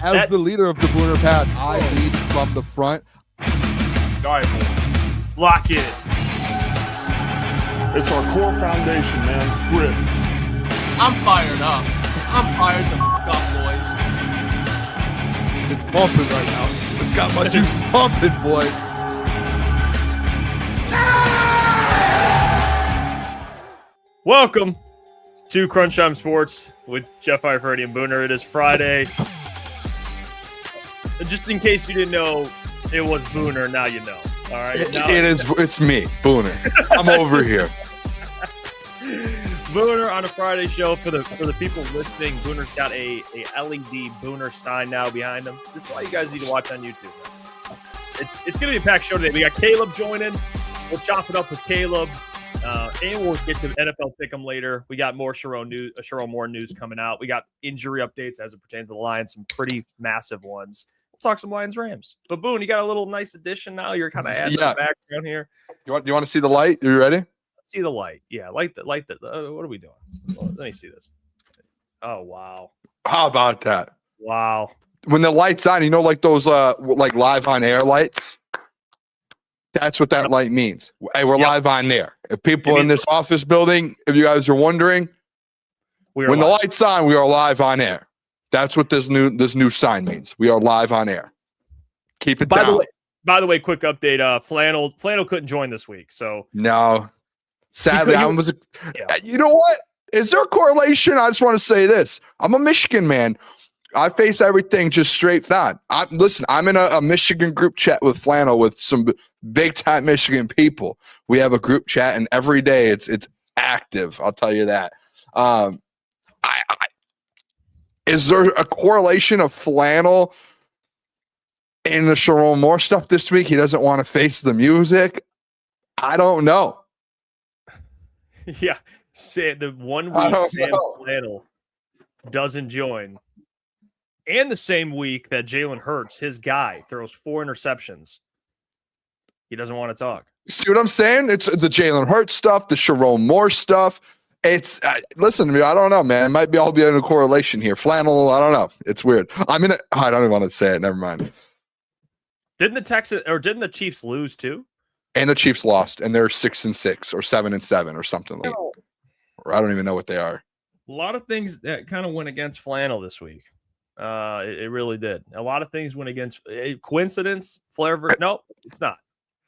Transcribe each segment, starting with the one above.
As the leader of the Booner Pad, I lead from the front. All right, boys. Lock in. It's our core foundation, man. Grit. I'm fired up. I'm fired the f*** up, boys. It's pumping right now. It's got my juice pumping, boys. Welcome to Crunch Time Sports with Jeff Iafrate and Booner. It is Friday. Just in case you didn't know, it was Booner. Now you know. All right. It's me, Booner. I'm over here. Booner on a Friday show for the people listening. Booner's got a LED Booner sign now behind him. This is why you guys need to watch on YouTube. It's going to be a packed show today. We got Caleb joining. We'll chop it up with Caleb. And we'll get to NFL Pick'em later. We got more Sherrone Moore news coming out. We got injury updates as it pertains to the Lions, some pretty massive ones. We'll talk some Lions-Rams. But, Boone, you got a little nice addition now. You're kind of adding the background here. You want to see the light? Are you ready? Let's see the light. Yeah, light the what are we doing? Well, let me see this. Oh, wow. How about that? Wow. When the light's on, you know, like those like live on air lights? That's what that light means. Hey, we're live on air. If people in this office building, if you guys are wondering, when the light's on, we are live on air. That's what this new sign means. We are live on air. Keep it down. By the way, quick update. Flannel couldn't join this week, so no. Sadly, you know what? Is there a correlation? I just want to say this. I'm a Michigan man. I face everything just straight on. I'm in a Michigan group chat with Flannel with some big time Michigan people. We have a group chat, and every day it's active. I'll tell you that. Is there a correlation of Flannel in the Sherrone Moore stuff this week? He doesn't want to face the music. I don't know. Yeah, the 1 week Sam Flannel doesn't join. And the same week that Jalen Hurts, his guy, throws 4 interceptions. He doesn't want to talk. See what I'm saying? It's the Jalen Hurts stuff, the Sherrone Moore stuff. It's listen to me. I don't know, man. It might be all be in a correlation here. Flannel, I don't know. It's weird. I don't even want to say it. Never mind. Didn't the Chiefs lose too? And the Chiefs lost, and they're 6-6 or 7-7 or something like that. Or I don't even know what they are. A lot of things that kind of went against Flannel this week. It really did. A lot of things went against coincidence. Flair, no, it's not.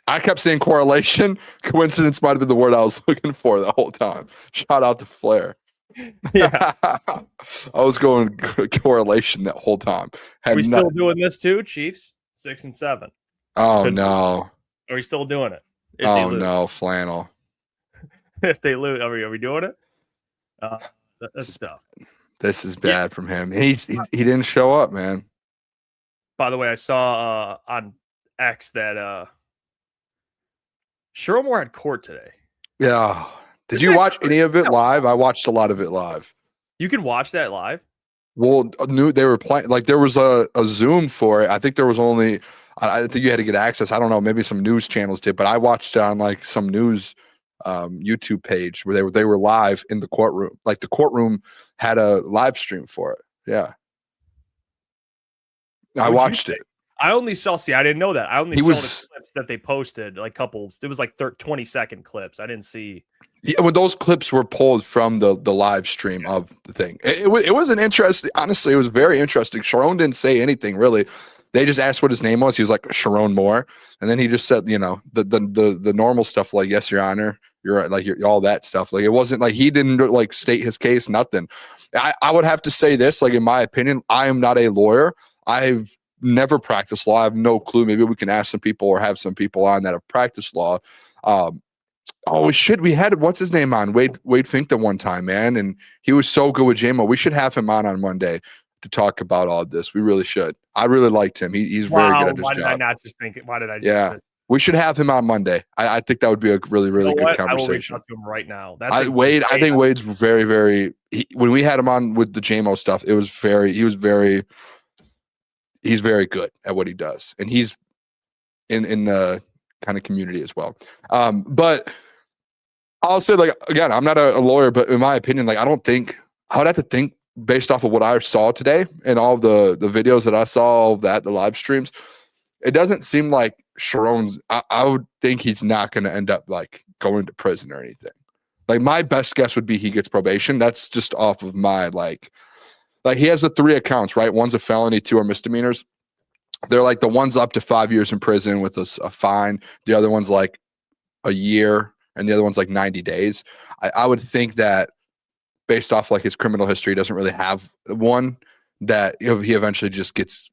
I kept saying correlation. Coincidence might have been the word I was looking for the whole time. Shout out to Flair. Yeah, I was going correlation that whole time. Are we still doing this too, Chiefs? 6-7. Oh no. Are we still doing it? Oh no, Flannel. If they lose, are we doing it? That's tough. This is bad from him. He didn't show up, man. By the way, I saw on X that Sherrone Moore had court today. Yeah. Did you watch any of it live? I watched a lot of it live. You can watch that live? Well, they were playing, like there was a Zoom for it. I think there was only, I think you had to get access. I don't know, maybe some news channels did, but I watched it on like some news YouTube page where they were live in the courtroom. Like the courtroom had a live stream for it. Yeah. I watched it. I only saw, I didn't know that. I only saw the clips that they posted, like it was like 20-second clips. I didn't see. Yeah, when those clips were pulled from the live stream of the thing. It was an interesting, honestly, it was very interesting. Sherrone didn't say anything really. They just asked what his name was. He was like Sherrone Moore. And then he just said, the normal stuff like, yes, Your Honor, you're like all that stuff. Like it wasn't like he didn't like state his case, nothing. I would have to say this, like in my opinion, I am not a lawyer. I've never practiced law. I have no clue. Maybe we can ask some people or have some people on that have practiced law. We had what's his name on Wade Fink the one time, man, and he was so good with JMO. We should have him on Monday to talk about all of this. We really should. I really liked him. He's very good at his job. Why did I not just think it? Why did I? We should have him on Monday. I think that would be a really, really good conversation. I will reach out to him right now. I think Wade's very, very. When we had him on with the JMO stuff, he's very good at what he does, and he's in the kind of community as well. But I'll say, like, again, I'm not a lawyer, but in my opinion, like, I would have to think based off of what I saw today and all the videos that I saw, all of that, the live streams, it doesn't seem like Sherrone's. I would think he's not going to end up like going to prison or anything. Like my best guess would be he gets probation. That's just off of my like he has the 3 accounts, right? One's a felony, 2 are misdemeanors. They're like the one's up to 5 years in prison with a fine. The other one's like a year, and the other one's like 90 days. I would think that based off like his criminal history, he doesn't really have one, that he eventually just gets,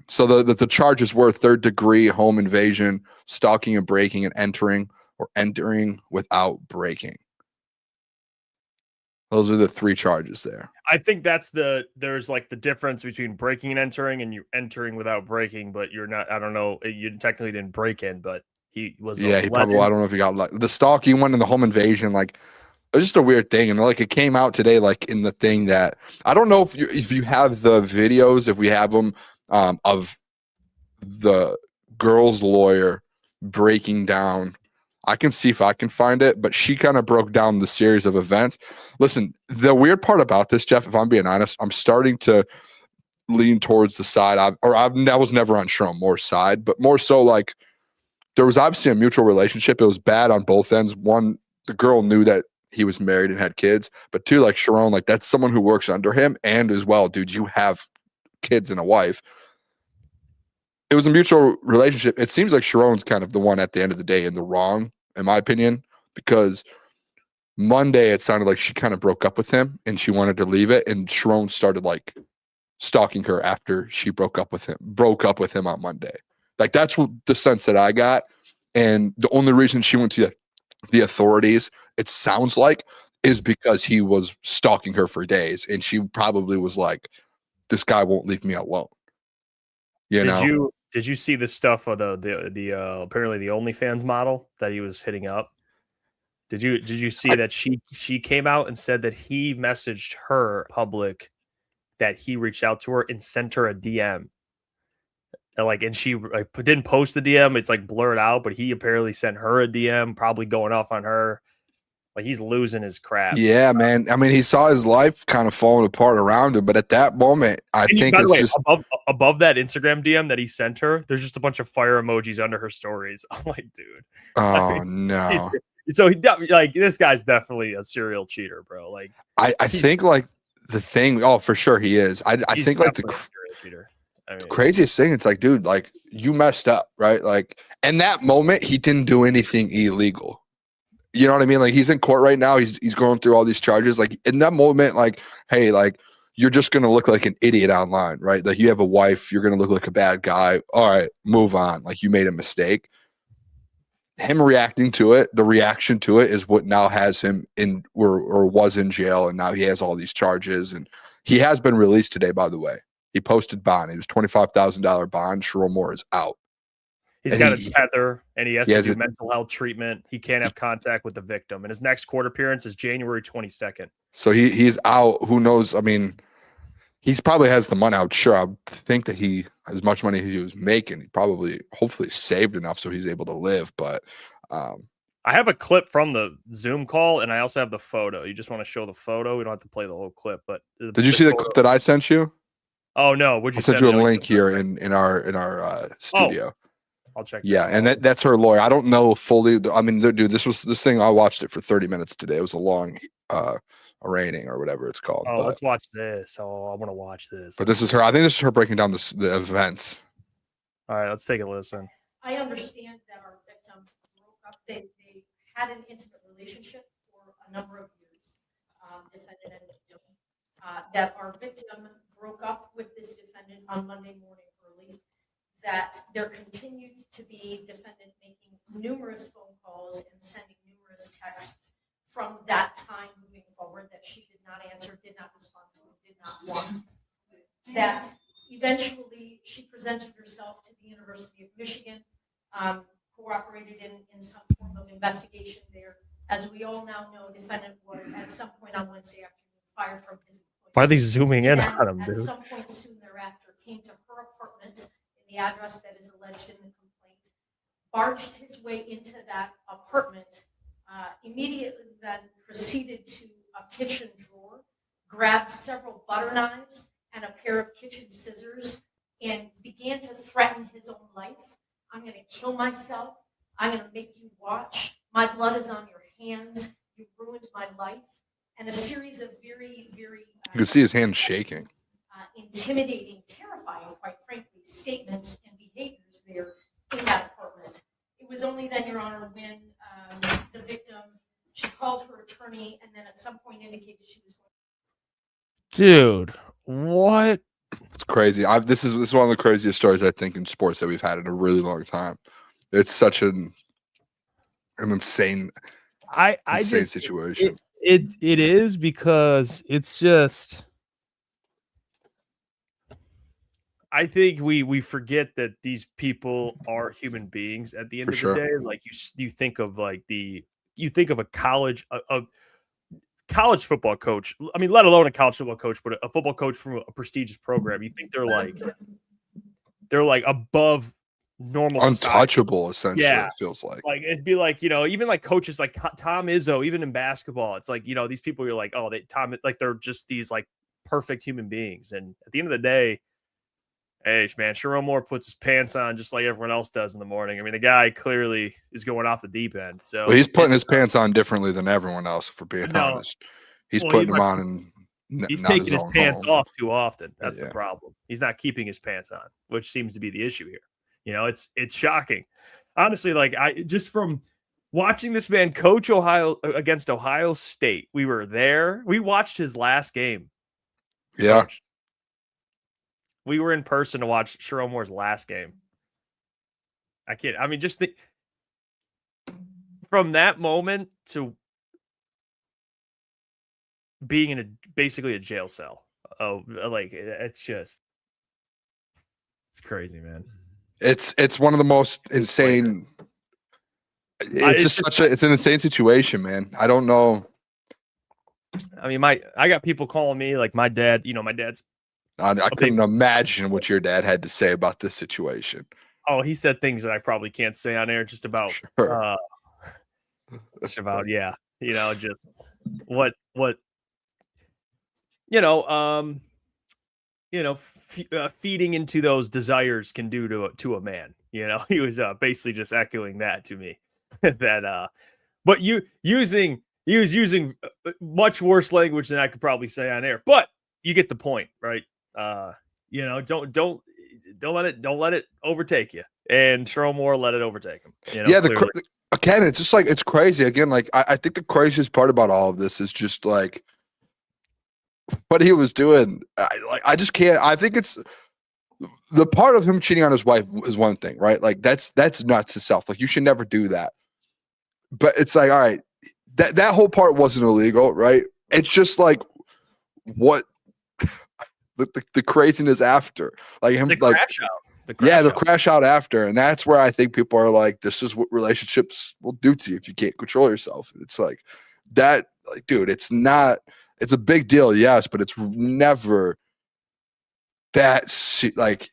So the charges were 3rd-degree home invasion, stalking and breaking, and entering without breaking. Those are the 3 charges there. I think there's like the difference between breaking and entering, and you entering without breaking, but you're not. I don't know. You technically didn't break in, but he was. Yeah, he probably. I don't know if he got like the stalking one and the home invasion. Like it was just a weird thing, and like it came out today, like in the thing that I don't know if you have the videos, if we have them of the girl's lawyer breaking down. I can see if I can find it, but she kind of broke down the series of events. Listen, the weird part about this, Jeff, if I'm being honest, I'm starting to lean towards the side. I was never on Sherrone Moore's side, but more so like there was obviously a mutual relationship. It was bad on both ends. One, the girl knew that he was married and had kids, but 2, like Sherrone, like that's someone who works under him, and as well, dude, you have kids and a wife. It was a mutual relationship. It seems like Sherrone's kind of the one at the end of the day in the wrong, in my opinion, because Monday it sounded like she kind of broke up with him and she wanted to leave it, and Sherrone started like stalking her after she broke up with him on Monday. Like that's what the sense that I got. And the only reason she went to the authorities, it sounds like, is because he was stalking her for days, and she probably was like, this guy won't leave me alone. Did you see the stuff of the apparently the OnlyFans model that he was hitting up? Did you see that she came out and said that he messaged her public, that he reached out to her and sent her a DM, and she didn't post the DM. It's like blurred out, but he apparently sent her a DM, probably going off on her. Like he's losing his crap. Yeah, man. I mean, he saw his life kind of falling apart around him, but at that moment, I think it's just above that Instagram DM that he sent her, there's just a bunch of fire emojis under her stories. I'm like, dude. Oh no. So this guy's definitely a serial cheater, bro. Like I think like the thing. Oh, for sure he is. I think like the craziest thing. It's like, dude, like you messed up, right? Like in that moment, he didn't do anything illegal. You know what I mean? Like he's in court right now. He's going through all these charges. Like in that moment, like, hey, like you're just gonna look like an idiot online, right? Like you have a wife, you're gonna look like a bad guy. All right, move on. Like you made a mistake. Him reacting to it, the reaction to it is what now has him in or was in jail, and now he has all these charges. And he has been released today, by the way. He posted bond. It was $25,000 bond. Sherrone Moore is out. He's got a tether, and he has to do mental health treatment. He can't have contact with the victim. And his next court appearance is January 22nd. So he's out. Who knows? I mean, he probably has the money out. Sure, I think that he, as much money he was making, he probably, hopefully saved enough so he's able to live. But I have a clip from the Zoom call, and I also have the photo. You just want to show the photo? We don't have to play the whole clip. But did you see the clip that I sent you? Oh, no. Would you send you a link here in our studio? Oh. I'll check. Yeah, and that's her lawyer. I don't know fully. I mean, dude, this thing. I watched it for 30 minutes today. It was a long arraigning or whatever it's called. Oh, let's watch this. Oh, I want to watch this. But this is her. I think this is her breaking down the events. All right, let's take a listen. I understand that our victim broke up. They had an intimate relationship for a number of years. Defendant and victim. That our victim broke up with this defendant on Monday morning early. That there continued to be defendant making numerous phone calls and sending numerous texts from that time moving forward that she did not answer, did not respond to, did not want. That eventually she presented herself to the University of Michigan, cooperated in some form of investigation there. As we all now know, defendant was at some point on Wednesday afternoon fired from his employment. Why are they zooming in on him, dude? At some point soon thereafter came to her apartment, the address that is alleged in the complaint, barged his way into that apartment, immediately then proceeded to a kitchen drawer, grabbed several butter knives and a pair of kitchen scissors and began to threaten his own life. I'm going to kill myself. I'm going to make you watch. My blood is on your hands. You ruined my life. And a series of very, very You can see his hands shaking. intimidating, terrifying, quite frankly, statements and behaviors there in that apartment. It was only then, Your Honor, when the victim, she called her attorney and then at some point indicated she was going. Dude, what? It's crazy. This is one of the craziest stories I think in sports that we've had in a really long time. It's such an insane situation. It is, because it's just, I think we forget that these people are human beings at the end For of sure. the day. Like you think of a college football coach. I mean, let alone a college football coach, but a football coach from a prestigious program. You think they're like above normal society. Untouchable, essentially. Yeah. It feels like. Like it'd be like, even like coaches like Tom Izzo, even in basketball, it's like, these people, you're like, oh, they're just these like perfect human beings. And at the end of the day, hey, man, Sherrone Moore puts his pants on just like everyone else does in the morning. I mean, the guy clearly is going off the deep end. So Well, he's putting his pants on differently than everyone else, if we're being honest. He's putting them on and he's taking his pants off too often. That's Yeah. the problem. He's not keeping his pants on, which seems to be the issue here. It's shocking. Honestly, like just from watching this man coach against Ohio State, we were there. We watched his last game. Yeah. Coach. We were in person to watch Sherrone Moore's last game. Just from that moment to being in basically a jail cell. Oh, like it's crazy, man. It's one of the most insane. It's an insane situation, man. I don't know. I mean, I got people calling me, like my dad. My dad's. I couldn't imagine what your dad had to say about this situation. Oh, he said things that I probably can't say on air. Just about, Sure. just about, yeah. Just what, feeding into those desires can do to a man. He was basically just echoing that to me. But he was using much worse language than I could probably say on air. But you get the point, right? Don't let it overtake you. And Sherrone Moore let it overtake him. Again, it's just like, it's crazy. Again, like I think the craziest part about all of this is just like what he was doing. I just can't. I think it's the part of him cheating on his wife is one thing, right? Like that's nuts itself. Like you should never do that. But it's like, all right, that whole part wasn't illegal, right? It's just like what the craziness after, like him, the like crash out. the crash out after, and that's where I think people are like, this is what relationships will do to you if you can't control yourself. And it's like that, like, dude, it's a big deal, yes, but it's never that like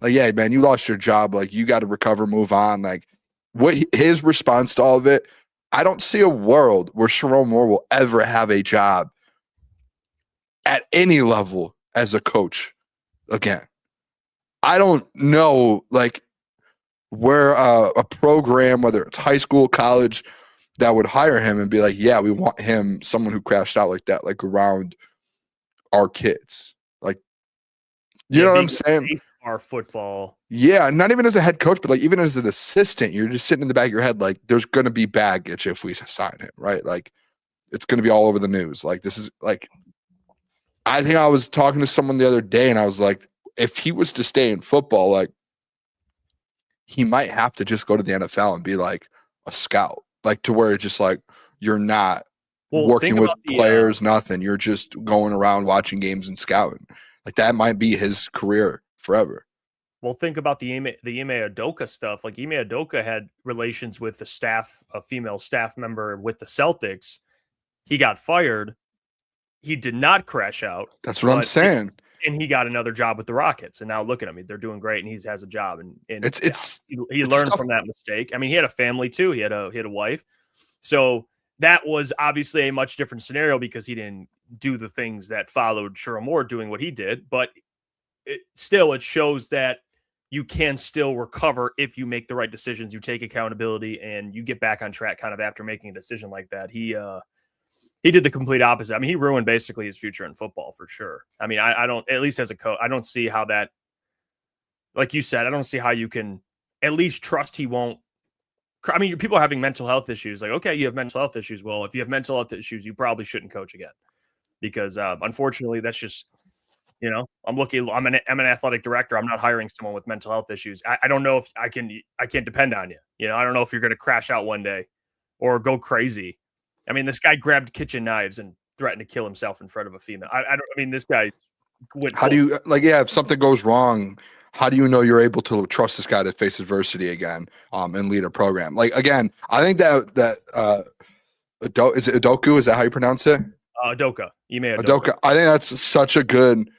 yeah, man, you lost your job, like you got to recover, move on. Like what his response to all of it, I don't see a world where Sherrone Moore will ever have a job at any level as a coach again. I don't know, like, where a program, whether it's high school, college, that would hire him and be like, yeah, we want him, someone who crashed out like that, like around our kids. Like, you know what I'm saying? Our football. Yeah, not even as a head coach, but like even as an assistant, you're just sitting in the back of your head, like, there's going to be baggage if we sign him, right? Like, it's going to be all over the news. Like, this is like, I think I was talking to someone the other day and I was like, if he was to stay in football, like, he might have to just go to the NFL and be like a scout, like to where it's just like you're not working with players, nothing. You're just going around watching games and scouting. Like that might be his career forever. Well, think about the Ime Udoka stuff. Like Ime Udoka had relations with a female staff member with the Celtics. He got fired. He did not crash out. That's what I'm saying. And he got another job with the Rockets. And now look at him. They're doing great, and he has a job. And he learned from that mistake. I mean, he had a family too. He had a wife. So that was obviously a much different scenario because he didn't do the things that followed Sherrone Moore doing what he did. But it shows that you can still recover if you make the right decisions, you take accountability, and you get back on track kind of after making a decision like that. He did the complete opposite. I mean, he ruined basically his future in football for sure. I mean, I don't, at least as a coach, I don't see how that, like you said, I don't see how you can at least trust he won't. I mean, people are having mental health issues. Like, okay, you have mental health issues. Well, if you have mental health issues, you probably shouldn't coach again because unfortunately, that's just, I'm an athletic director. I'm not hiring someone with mental health issues. I don't know if I can't depend on you. I don't know if you're going to crash out one day or go crazy. I mean, this guy grabbed kitchen knives and threatened to kill himself in front of a female. I mean, this guy went. How do you if something goes wrong, how do you know you're able to trust this guy to face adversity again and lead a program? Like, again, I think that is it Udoka? Is that how you pronounce it? Udoka. Udoka. I think that's such a good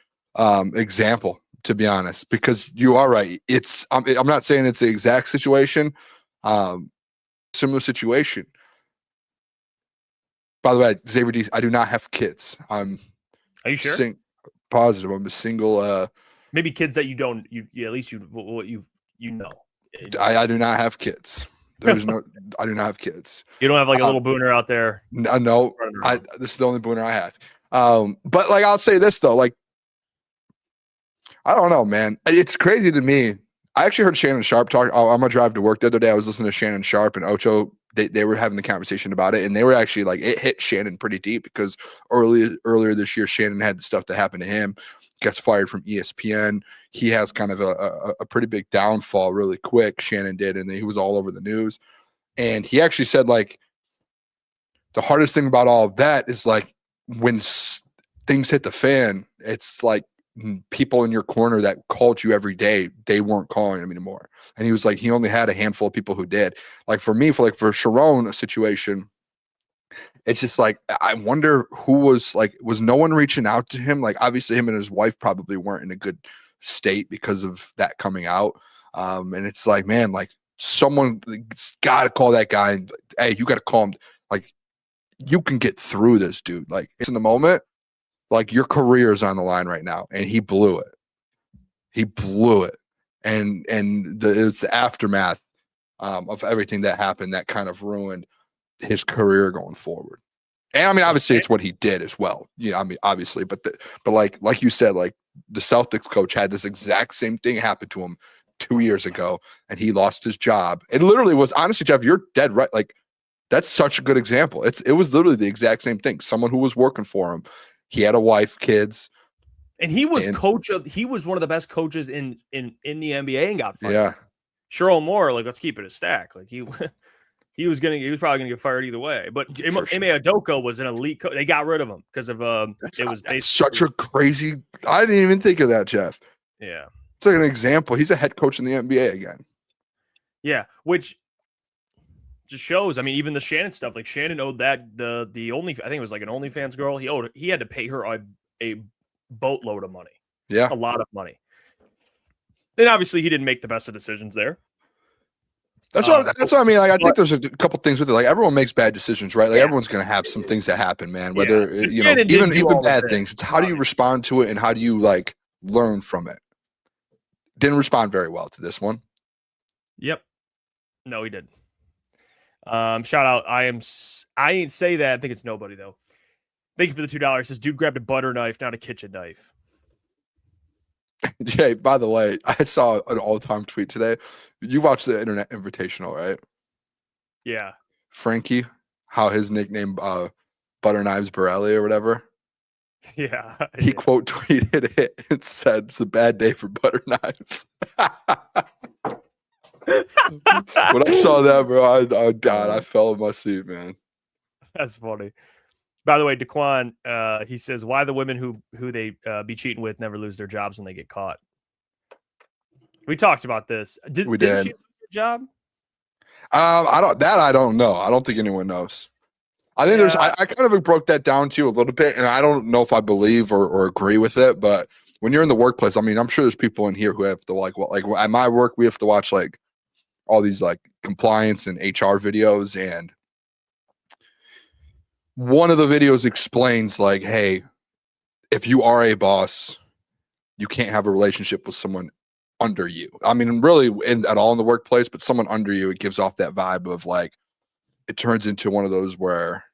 example, to be honest, because you are right. I'm not saying it's the exact situation, similar situation. By the way, Xavier D, I do not have kids. Are you sure? Positive. I'm a single. Maybe kids that you don't. You at least you know. I do not have kids. There's no. I do not have kids. You don't have like a little booner out there. No. This is the only booner I have. But like I'll say this though, like I don't know, man. It's crazy to me. I actually heard Shannon Sharp talk. On my drive to work the other day, I was listening to Shannon Sharp and Ocho. They were having the conversation about it, and they were actually like, it hit Shannon pretty deep because earlier this year, Shannon had the stuff that happened to him, gets fired from ESPN. He has kind of a pretty big downfall really quick, Shannon did, and he was all over the news. And he actually said, like, the hardest thing about all of that is, like, when things hit the fan, it's like people in your corner that called you every day, they weren't calling him anymore. And he was like, he only had a handful of people who did. Like for me, for Sherrone, a situation, it's just like, I wonder who was no one reaching out to him? Like obviously him and his wife probably weren't in a good state because of that coming out. And it's like, man, like someone's got to call that guy. And, hey, you got to call him. Like you can get through this, dude. Like it's in the moment. Like your career is on the line right now, and he blew it. He blew it, and it's the aftermath of everything that happened that kind of ruined his career going forward. And I mean, obviously, it's what he did as well. I mean, obviously, but like you said, like the Celtics coach had this exact same thing happen to him 2 years ago, and he lost his job. It literally was, honestly, Jeff, you're dead right. Like that's such a good example. It was literally the exact same thing. Someone who was working for him. He had a wife, kids, and he was he was one of the best coaches in the NBA and got fired. Yeah, Sherrone Moore, like let's keep it a stack. Like he was probably gonna get fired either way. But Ime Udoka was an elite coach. They got rid of him because of that's such a crazy. I didn't even think of that, Jeff. Yeah, it's like an example. He's a head coach in the NBA again. Yeah, which just shows. I mean, even the Shannon stuff. Like Shannon owed that the only, I think it was like an OnlyFans girl. He had to pay her a boatload of money. Yeah, a lot of money. And obviously, he didn't make the best of decisions there. That's what I mean. Like, I think there's a couple things with it. Like, everyone makes bad decisions, right? Like, everyone's going to have some things that happen, man. Whether even bad things. It's how do you respond to it, and how do you like learn from it? Didn't respond very well to this one. Yep. No, he didn't. Shout out. I ain't say that. I think it's nobody though. Thank you for the $2. Says dude grabbed a butter knife, not a kitchen knife. Jay, by the way, I saw an all-time tweet today. You watched the Internet Invitational, right? Yeah. Frankie, how his nickname Butter Knives Borelli or whatever. Yeah. He quote tweeted it and said, "It's a bad day for butter knives." When I saw that, bro, I fell in my seat, man. That's funny. By the way, Daquan, he says, "Why the women who they be cheating with never lose their jobs when they get caught?" We talked about this. Did she lose her job? I don't know. I don't think anyone knows. I think there's. I kind of broke that down to you a little bit, and I don't know if I believe or agree with it. But when you're in the workplace, I mean, I'm sure there's people in here who have to like at my work, we have to watch like all these like compliance and HR videos, and one of the videos explains like, hey, if you are a boss, you can't have a relationship with someone under you. I mean, really at all in the workplace, but someone under you, it gives off that vibe of like, it turns into one of those where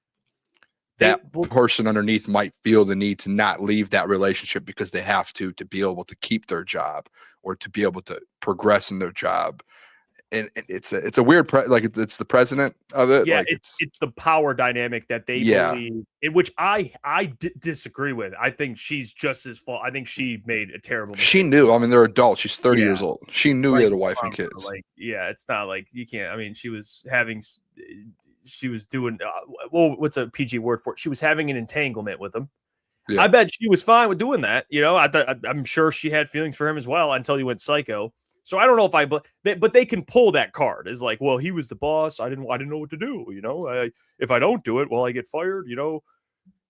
that person underneath might feel the need to not leave that relationship because they have to be able to keep their job or to be able to progress in their job. And it's a weird it's the president of it. Yeah, like it's the power dynamic that they believe in, which I disagree with. I think she's just as fault. I think she made a terrible mistake. She knew. I mean, they're adults. She's 30 years old. She knew he had a wife and kids. Like, yeah, it's not like you can't. I mean, she was doing what's a PG word for it? She was having an entanglement with him. Yeah. I bet she was fine with doing that. You know, I'm sure she had feelings for him as well until he went psycho. So I don't know if but they can pull that card. Is like, well, he was the boss. I didn't know what to do. You know, if I don't do it, well, I get fired. You know,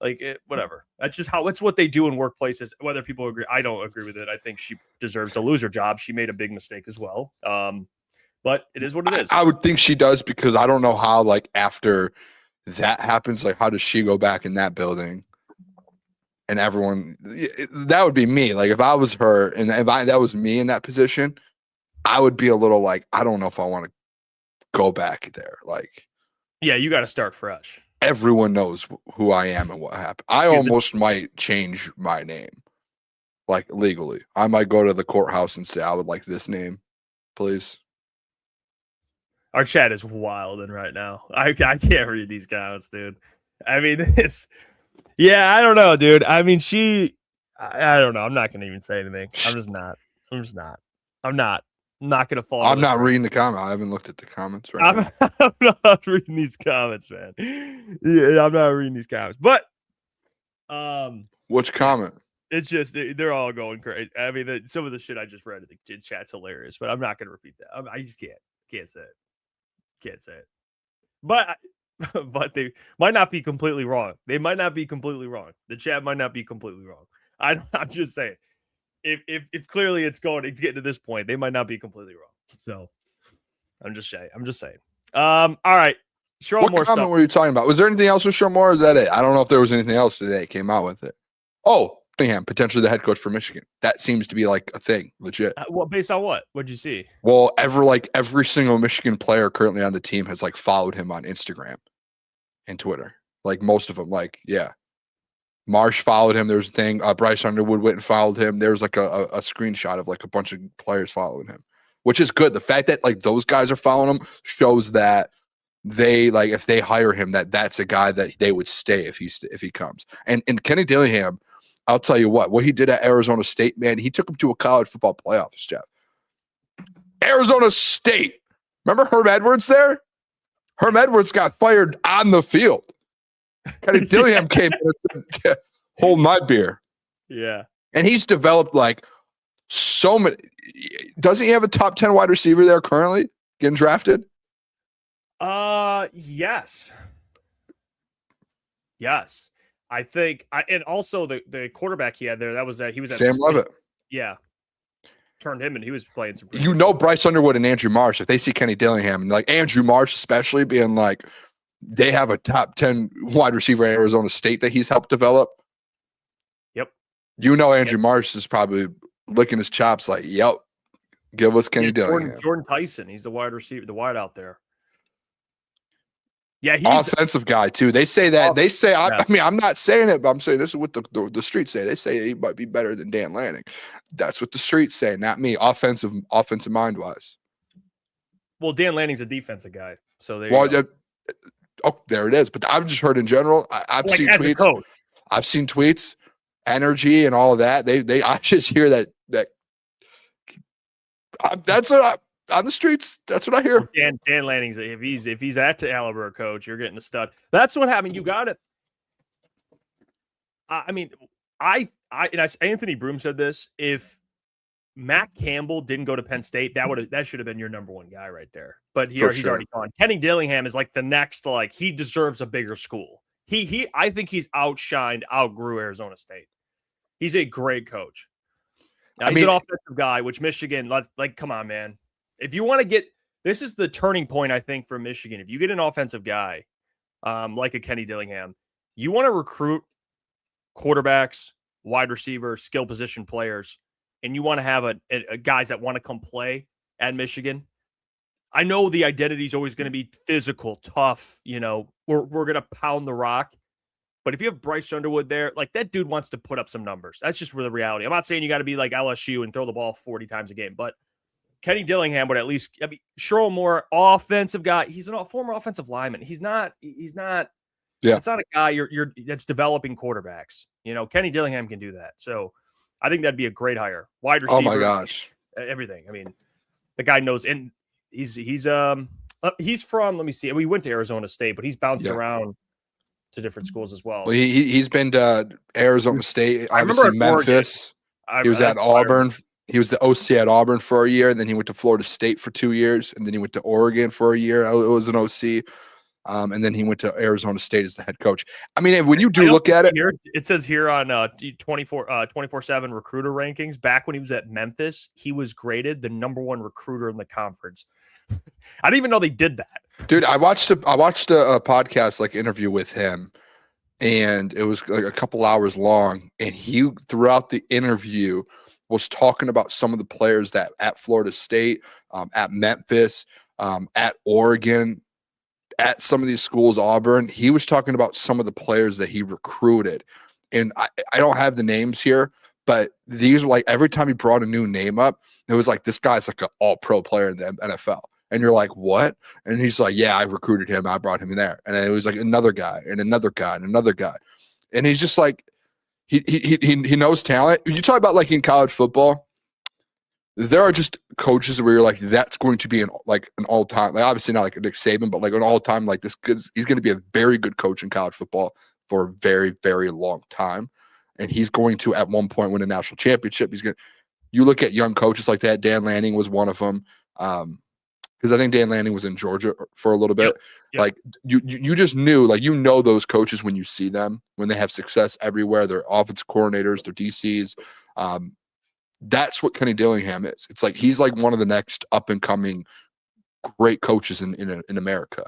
like whatever. That's just that's what they do in workplaces. Whether people agree, I don't agree with it. I think she deserves to lose her job. She made a big mistake as well. But it is what it is. I would think she does because I don't know how. Like after that happens, like how does she go back in that building? And everyone, that would be me. Like if I was her and that was me in that position, I would be a little like, I don't know if I want to go back there. Like, yeah, you got to start fresh. Everyone knows who I am and what happened. I almost might change my name, like legally. I might go to the courthouse and say, I would like this name, please. Our chat is wilding right now. I can't read these comments, dude. I mean, yeah, I don't know, dude. I mean, I don't know. I'm not going to even say anything. I'm not gonna fall. I'm not reading the comment. I haven't looked at the comments right now. I'm not reading these comments, man. Yeah, I'm not reading these comments. But which comment? It's just they're all going crazy. I mean, some of the shit I just read in the chat's hilarious, but I'm not gonna repeat that. I just can't say it. But they might not be completely wrong. They might not be completely wrong. The chat might not be completely wrong. I'm just saying. If clearly it's getting to this point, they might not be completely wrong. So I'm just saying. All right. What more comment stuff. were you talking about? Was there anything else with Sherrone Moore? Or is that it? I don't know if there was anything else today that came out with it. Oh, Bingham, potentially the head coach for Michigan. That seems to be like a thing, legit. Well, based on what? What'd you see? Well, every single Michigan player currently on the team has like followed him on Instagram and Twitter. Like most of them, like, yeah. Marsh followed him. There's a thing. Bryce Underwood went and followed him. There's like a screenshot of like a bunch of players following him, which is good. The fact that like those guys are following him shows that they like if they hire him, that's a guy that they would stay if he comes. And Kenny Dillingham, I'll tell you what he did at Arizona State, man. He took him to a college football playoffs, Jeff. Arizona State. Remember Herm Edwards there? Herm Edwards got fired on the field. Kenny Dillingham came in and said, hold my beer. Yeah. And he's developed like so many. Doesn't he have a top 10 wide receiver there currently getting drafted? Yes. Yes. I think and also the quarterback he had there, he was at Sam Levitt. Yeah. Turned him and he was playing some Bryce Underwood and Andrew Marsh, if they see Kenny Dillingham and like Andrew Marsh especially being like they have a top 10 wide receiver at Arizona State that he's helped develop. Yep. Andrew Marsh is probably licking his chops like, yep, give us Kenny Dillingham. Jordan Tyson, he's the wide receiver, the wide out there. Yeah, he's offensive guy too. They say that. I mean, I'm not saying it, but I'm saying this is what the streets say. They say he might be better than Dan Lanning. That's what the streets say, not me. Offensive mind wise. Well, Dan Lanning's a defensive guy, so there. There it is. But I've just heard in general. I've seen tweets. I've seen tweets, energy, and all of that. I just hear that. That's what on the streets. That's what I hear. Dan Lanning's if he's at the Alabama coach, you're getting a stud. That's what happened. You got it. I mean, Anthony Broom said this. If Matt Campbell didn't go to Penn State, that should have been your number one guy right there. But he's already gone. Kenny Dillingham is like the next, like he deserves a bigger school. I think he's outgrew Arizona State. He's a great coach. Now, he's an offensive guy, which Michigan, like, come on, man. If you want to this is the turning point, I think, for Michigan. If you get an offensive guy like a Kenny Dillingham, you want to recruit quarterbacks, wide receivers, skill position players, and you want to have a guys that want to come play at Michigan. I know the identity is always going to be physical, tough. We're going to pound the rock. But if you have Bryce Underwood there, like that dude wants to put up some numbers. That's just the reality. I'm not saying you got to be like LSU and throw the ball 40 times a game, but Kenny Dillingham would at least. I mean, Sherrone Moore, offensive guy. He's a former offensive lineman. He's not. Yeah. It's not a guy you're that's developing quarterbacks. Kenny Dillingham can do that. So I think that'd be a great hire. Wide receiver. Oh my gosh. Everything. I mean, the guy knows, and he's from. Let me see. We went to Arizona State, but he's bounced around to different schools as well. Well, he's been to Arizona State, obviously Memphis. He was at Auburn. He was the OC at Auburn for a year, and then he went to Florida State for 2 years, and then he went to Oregon for a year. It was an OC. And then he went to Arizona State as the head coach. I mean, when you do look at it, it says here on 24/7 recruiter rankings, back when he was at Memphis, he was graded the #1 recruiter in the conference. I didn't even know they did that. Dude, I watched a podcast like interview with him, and it was like a couple hours long. And he, throughout the interview, was talking about some of the players that at Florida State, at Memphis, at Oregon, at some of these schools, Auburn. He was talking about some of the players that he recruited. And I don't have the names here, but these were like every time he brought a new name up, it was like, this guy's like an all-pro player in the NFL. And you're like, what? And he's like, yeah, I recruited him. I brought him in there. And then it was like another guy and another guy and another guy. And he's just like, he knows talent. You talk about like in college football, there are just coaches where you're like, that's going to be an all-time, like obviously not like Nick Saban, but like an all-time, like this, he's going to be a very good coach in college football for a very, very long time. And he's going to, at one point, win a national championship. You look at young coaches like that. Dan Lanning was one of them. Because I think Dan Lanning was in Georgia for a little bit. Yep. Like you just knew, like, those coaches when you see them, when they have success everywhere, they're offensive coordinators, they're DCs. That's what Kenny Dillingham is. It's like he's like one of the next up and coming great coaches in America.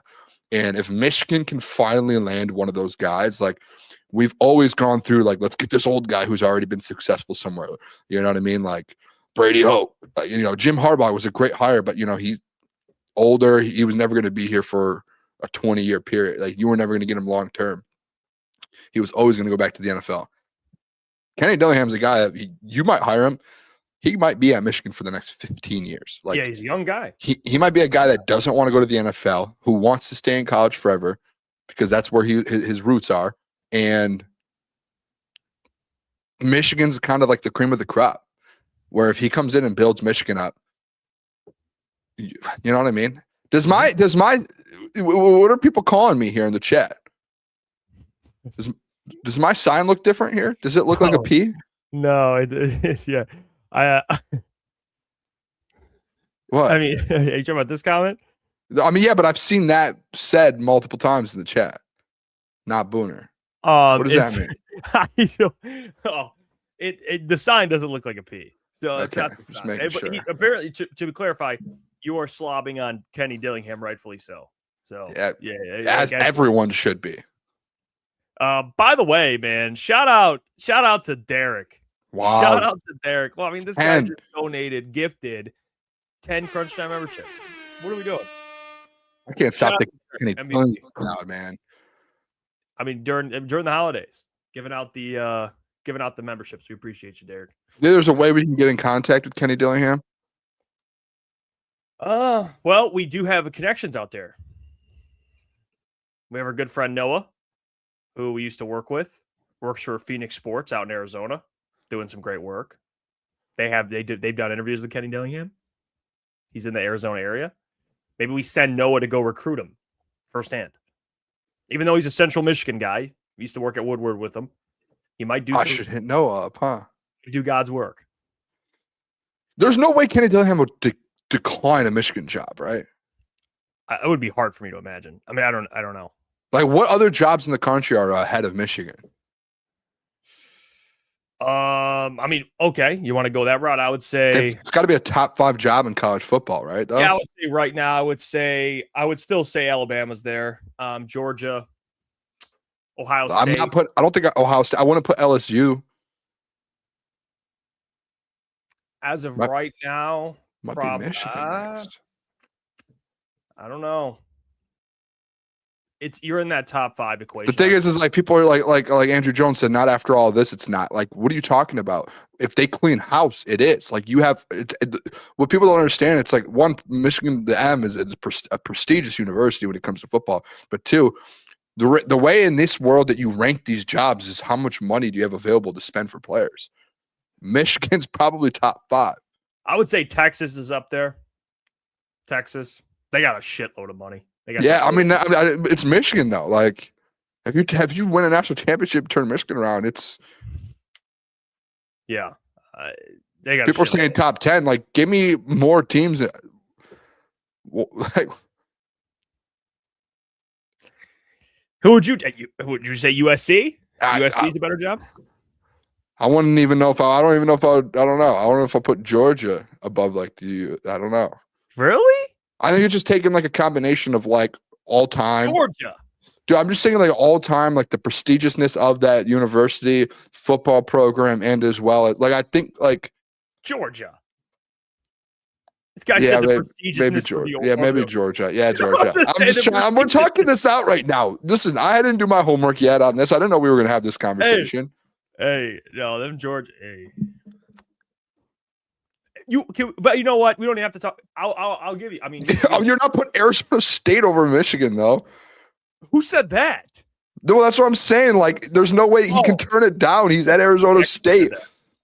And if Michigan can finally land one of those guys, like we've always gone through, like, let's get this old guy who's already been successful somewhere. You know what I mean? Like Brady Hope. Jim Harbaugh was a great hire, but he's older. He was never going to be here for a 20-year period. Like, you were never going to get him long term. He was always going to go back to the NFL. Kenny Dillingham's a guy that you might hire him. He might be at Michigan for the next 15 years. Like, yeah, he's a young guy. He might be a guy that doesn't want to go to the NFL, who wants to stay in college forever because that's where his roots are. And Michigan's kind of like the cream of the crop, where if he comes in and builds Michigan up, you know what I mean? What are people calling me here in the chat? Does my sign look different here? Does it look like a P? No, it's yeah. What? I mean, are you talking about this comment? I mean, yeah, but I've seen that said multiple times in the chat. Not Booner. What does that mean? The sign doesn't look like a P. So it's okay, not the just sign. making sure. But apparently, to clarify, you are slobbing on Kenny Dillingham, rightfully so. So yeah, as everyone should be. By the way, man, shout out to Derek. Wow. Shout out to Derek. Well, I mean, this guy just gifted 10 Crunch Time memberships. What are we doing? I can't stop thinking out, man. I mean, during the holidays, giving out the memberships. We appreciate you, Derek. There's a way we can get in contact with Kenny Dillingham. Well, we do have connections out there. We have our good friend Noah, who we used to work with, works for Phoenix Sports out in Arizona, doing some great work. They've done interviews with Kenny Dillingham. He's in the Arizona area. Maybe we send Noah to go recruit him firsthand. Even though he's a Central Michigan guy, we used to work at Woodward with him. He might do. I should hit Noah up, huh? Do God's work. There's no way Kenny Dillingham would decline a Michigan job, right? It would be hard for me to imagine. I mean, I don't know. Like, what other jobs in the country are ahead of Michigan? I mean, okay, you want to go that route? I would say it's got to be a top 5 job in college football, right? Though? Yeah, I would say right now, I would still say Alabama's there, Georgia, Ohio State. I don't think Ohio State. I want to put LSU. As of right now, Might be Michigan next. I don't know. You're in that top 5 equation. The thing is like people are like Andrew Jones said, not after all this, it's not. Like, what are you talking about? If they clean house, it is. Like, you have what people don't understand. It's like, one, Michigan, the M is a prestigious university when it comes to football, but two, the way in this world that you rank these jobs is how much money do you have available to spend for players. Michigan's probably top 5. I would say Texas is up there. Texas, they got a shitload of money. I mean, it's Michigan though. Like, if you win a national championship, turn Michigan around, it's they got. People are saying top 10. Like, give me more teams. Like, who would you say? USC? USC's a better job. I wouldn't even know if I don't even know if I don't know. I don't know if I'll put Georgia above like I don't know. Really? I think it's just taking like a combination of like all time. Georgia. Dude, I'm just thinking like all time, like the prestigiousness of that university football program, and as well, like I think like Georgia. This guy said the maybe Georgia. Maybe Georgia. Yeah, Georgia. I'm just trying. We're talking this out right now. Listen, I didn't do my homework yet on this. I didn't know we were gonna have this conversation. Hey, no, them Georgia. Hey. But you know what? We don't even have to talk. I'll give you. I mean, you're not putting Arizona State over Michigan, though. Who said that? Well, that's what I'm saying. Like, there's no way he can turn it down. He's at Arizona State.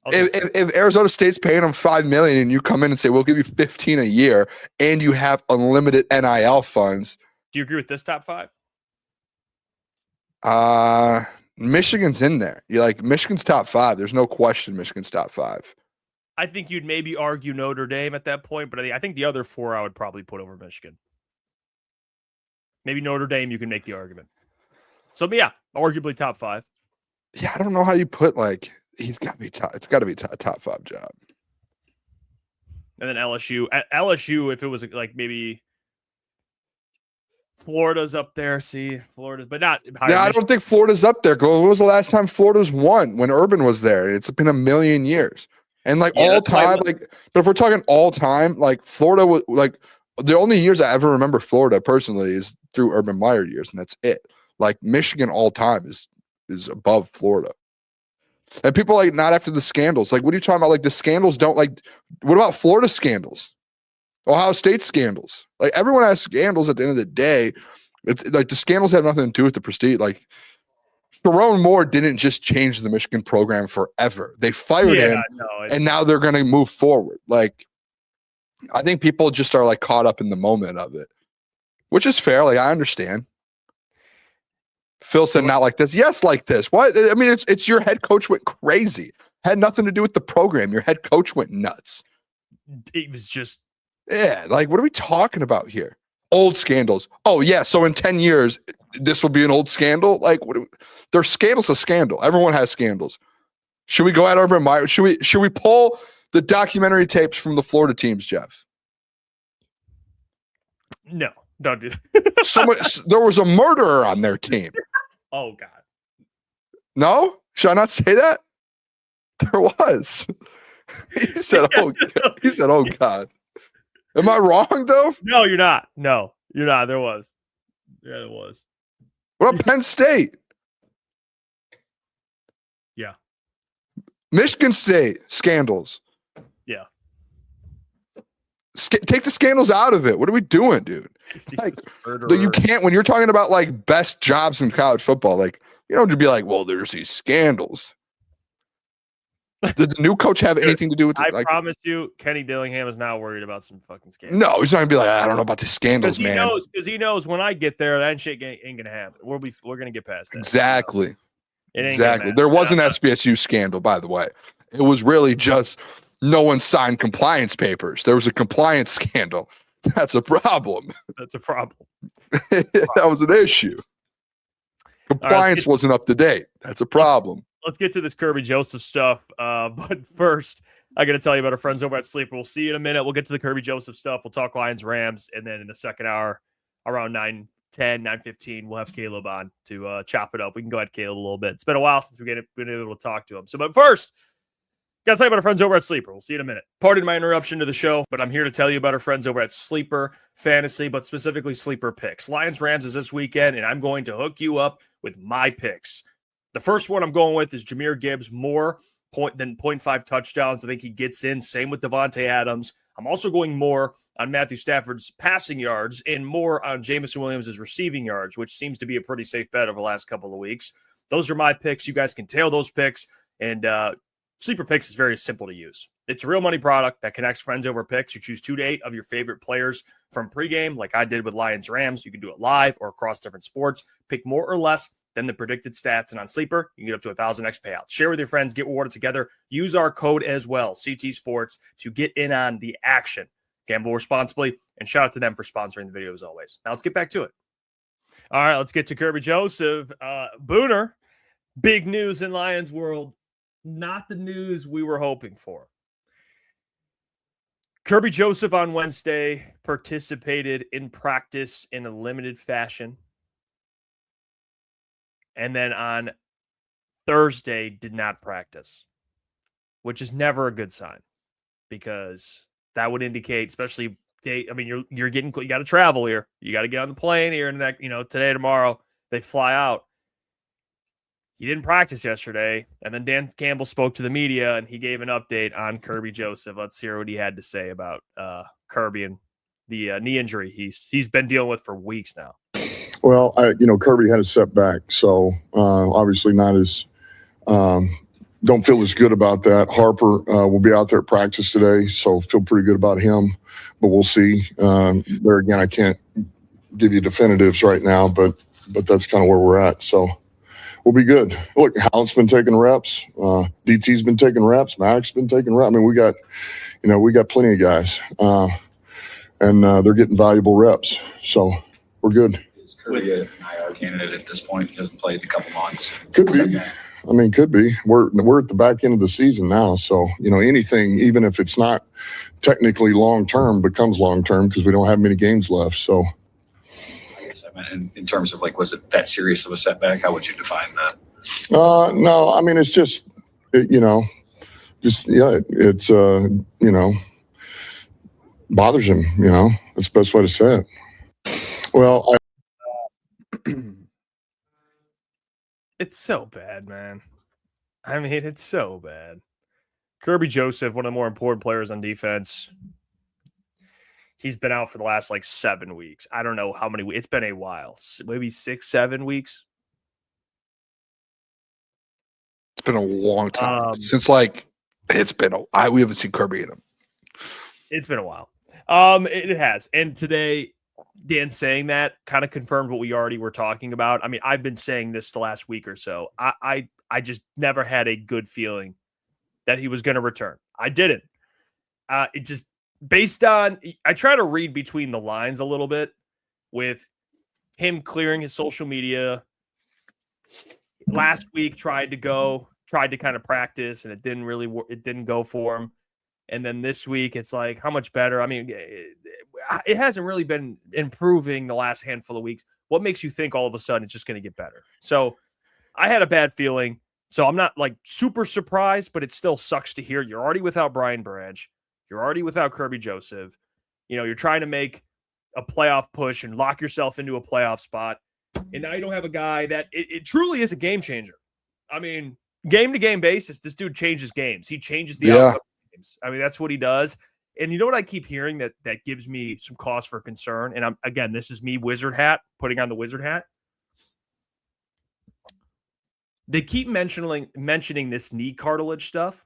If Arizona State's paying him $5 million and you come in and say we'll give you $15 a year and you have unlimited NIL funds, do you agree with this top 5? Michigan's in there. You're like, Michigan's top 5. There's no question Michigan's top 5. I think you'd maybe argue Notre Dame at that point, but I think the other 4 I would probably put over Michigan. Maybe Notre Dame, you can make the argument. So, yeah, arguably top 5. Yeah, I don't know how you put, like, he's got to be top. It's got to be a top 5 job. And then LSU. At LSU, if it was like maybe Florida's up there, Florida, but not. Yeah, I don't think Florida's up there. When was the last time Florida's won? When Urban was there. It's been a million years. And like all time, like, but if we're talking all time, like Florida was like the only years I ever remember Florida personally is through Urban Meyer years, and that's it. Like Michigan all time is above Florida. And people like not after the scandals. Like, what are you talking about? Like the scandals don't like. What about Florida scandals? Ohio State scandals? Like everyone has scandals at the end of the day. It's like the scandals have nothing to do with the prestige. Like Sherrone Moore didn't just change the Michigan program forever. They fired him, and now they're going to move forward. Like, I think people just are like caught up in the moment of it, which is fair. Like, I understand. Phil said, "Not like this." Yes, like this. Why? I mean, it's your head coach went crazy. Had nothing to do with the program. Your head coach went nuts. It was just like what are we talking about here? Old scandals. Oh yeah. So in 10 years, this will be an old scandal. Like there's scandals a scandal. Everyone has scandals. Should we go at Urban Meyer? Should we pull the documentary tapes from the Florida teams, Jeff? No, don't do that. There was a murderer on their team. Oh God. No? Should I not say that? There was. He said, "Oh God." Am I wrong though? No, you're not. No, you're not. There was. Yeah, there was. What about Penn State? Yeah. Michigan State scandals. Yeah. Take the scandals out of it. What are we doing, dude? Like, you can't, when you're talking about like best jobs in college football, like you don't just be like, well, there's these scandals. Did the new coach have anything to do with it? I promise you, Kenny Dillingham is not worried about some fucking scandals. No, he's not gonna be like, I don't know about the scandals, man. Because he knows when I get there, that shit ain't gonna happen. We're gonna get past that. Exactly. Exactly. There was an SVSU scandal, by the way. It was really just no one signed compliance papers. There was a compliance scandal. That's a problem. That's a problem. That was an issue. Compliance wasn't up to date. That's a problem. Let's get to this Kerby Joseph stuff. But first, I got to tell you about our friends over at Sleeper. We'll see you in a minute. We'll get to the Kerby Joseph stuff. We'll talk Lions, Rams, and then in the second hour, around 9-10, 9:10, 9:15, we'll have Caleb on to chop it up. We can go at Caleb a little bit. It's been a while since we've been able to talk to him. So, but first, got to tell you about our friends over at Sleeper. We'll see you in a minute. Pardon my interruption to the show, but I'm here to tell you about our friends over at Sleeper Fantasy, but specifically Sleeper Picks. Lions-Rams is this weekend, and I'm going to hook you up with my picks. The first one I'm going with is Jahmyr Gibbs, more than 0.5 touchdowns. I think he gets in. Same with Devontae Adams. I'm also going more on Matthew Stafford's passing yards and more on Jameson Williams' receiving yards, which seems to be a pretty safe bet over the last couple of weeks. Those are my picks. You guys can tail those picks, and Sleeper Picks is very simple to use. It's a real money product that connects friends over picks. You choose 2 to 8 of your favorite players from pregame, like I did with Lions-Rams. You can do it live or across different sports. Pick more or less than the predicted stats. And on Sleeper, you can get up to 1,000x payouts. Share with your friends, get rewarded together. Use our code as well, CT Sports, to get in on the action. Gamble responsibly, and shout out to them for sponsoring the video as always. Now let's get back to it. All right, let's get to Kerby Joseph. Booner, big news in Lions world. Not the news we were hoping for. Kerby Joseph on Wednesday participated in practice in a limited fashion. And then on Thursday did not practice, which is never a good sign because that would indicate, especially you got to travel here. You got to get on the plane here in today, tomorrow, they fly out. He didn't practice yesterday, and then Dan Campbell spoke to the media, and he gave an update on Kerby Joseph. Let's hear what he had to say about Kerby and the knee injury he's been dealing with for weeks now. Well, Kerby had a setback, so obviously not as don't feel as good about that. Harper will be out there at practice today, so feel pretty good about him, but we'll see. There again, I can't give you definitives right now, but that's kind of where we're at. So we'll be good. Look, Howlett's been taking reps. DT's been taking reps. Maddox's been taking reps. I mean, we got plenty of guys, and they're getting valuable reps. So we're good. Is Kerby an IR candidate at this point? He hasn't played in a couple months. Could be. I mean, could be. We're at the back end of the season now, so anything, even if it's not technically long term, becomes long term because we don't have many games left. So. In terms of was it that serious of a setback? How would you define that? No, I mean, it's just, it's bothers him, that's the best way to say it. Well, It's so bad, man. I mean, it's so bad. Kerby Joseph, one of the more important players on defense. He's been out for the last 7 weeks. I don't know how many weeks. It's been a while. Maybe 6, 7 weeks. It's been a long time since we haven't seen Kerby in him. It's been a while. It has. And today, Dan saying that kind of confirmed what we already were talking about. I mean, I've been saying this the last week or so. I just never had a good feeling that he was going to return. I didn't. It just based on, I try to read between the lines a little bit with him clearing his social media. Last week tried to kind of practice and it didn't go for him. And then this week it's how much better? I mean, it hasn't really been improving the last handful of weeks. What makes you think all of a sudden it's just going to get better? So I had a bad feeling. So I'm not super surprised, but it still sucks to hear you're already without Brian Branch. You're already without Kerby Joseph. You're trying to make a playoff push and lock yourself into a playoff spot. And now you don't have a guy that it truly is a game changer. I mean, game-to-game basis, this dude changes games. He changes the outcome of games. I mean, that's what he does. And you know what I keep hearing that gives me some cause for concern? And this is me wizard hat, putting on the wizard hat. They keep mentioning this knee cartilage stuff.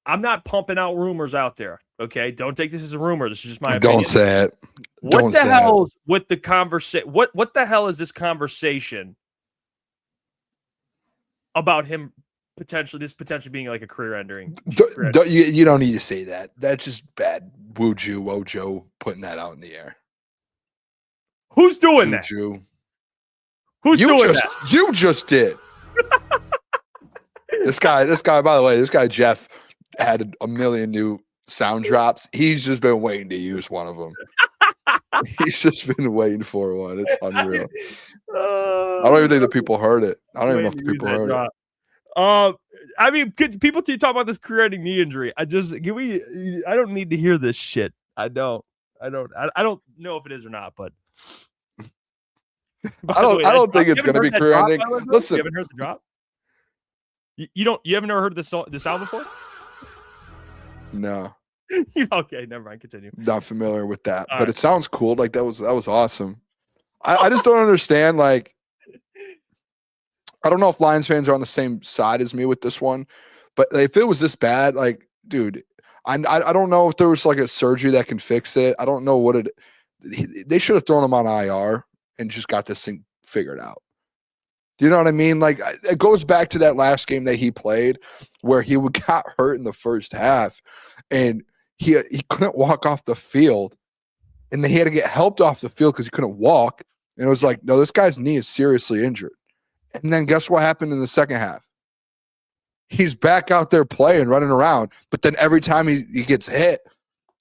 I'm not pumping out rumors out there, okay? Don't take this as a rumor. This is just my opinion. Don't say it. What the hell is with the conversation? What the hell is this conversation about him potentially being a career-ending? You don't need to say that. That's just bad. Wojo putting that out in the air. Who's doing that? Who's doing that? You just did. This guy, by the way, Jeff had a million new sound drops. He's just been waiting to use one of them. He's just been waiting for one. It's unreal. I I don't even think the people heard it. I don't even know if the people heard it. I mean, people keep talking about this career-ending knee injury. I don't need to hear this shit. I don't know if it is or not, but I don't think it's going to be career-ending. Listen, you haven't heard the drop? You haven't ever heard this sound before? No. Okay, never mind. Continue. Not familiar with that, All but right. it sounds cool. Like that was awesome. I just don't understand. Like, I don't know if Lions fans are on the same side as me with this one, but if it was this bad, like, dude, I don't know if there was like a surgery that can fix it. I don't know what it. They should have thrown him on IR and just got this thing figured out. Do you know what I mean? Like, it goes back to that last game that he played where he got hurt in the first half and he couldn't walk off the field and then he had to get helped off the field because he couldn't walk. And it was like, no, this guy's knee is seriously injured. And then guess what happened in the second half? He's back out there playing, running around. But then every time he gets hit,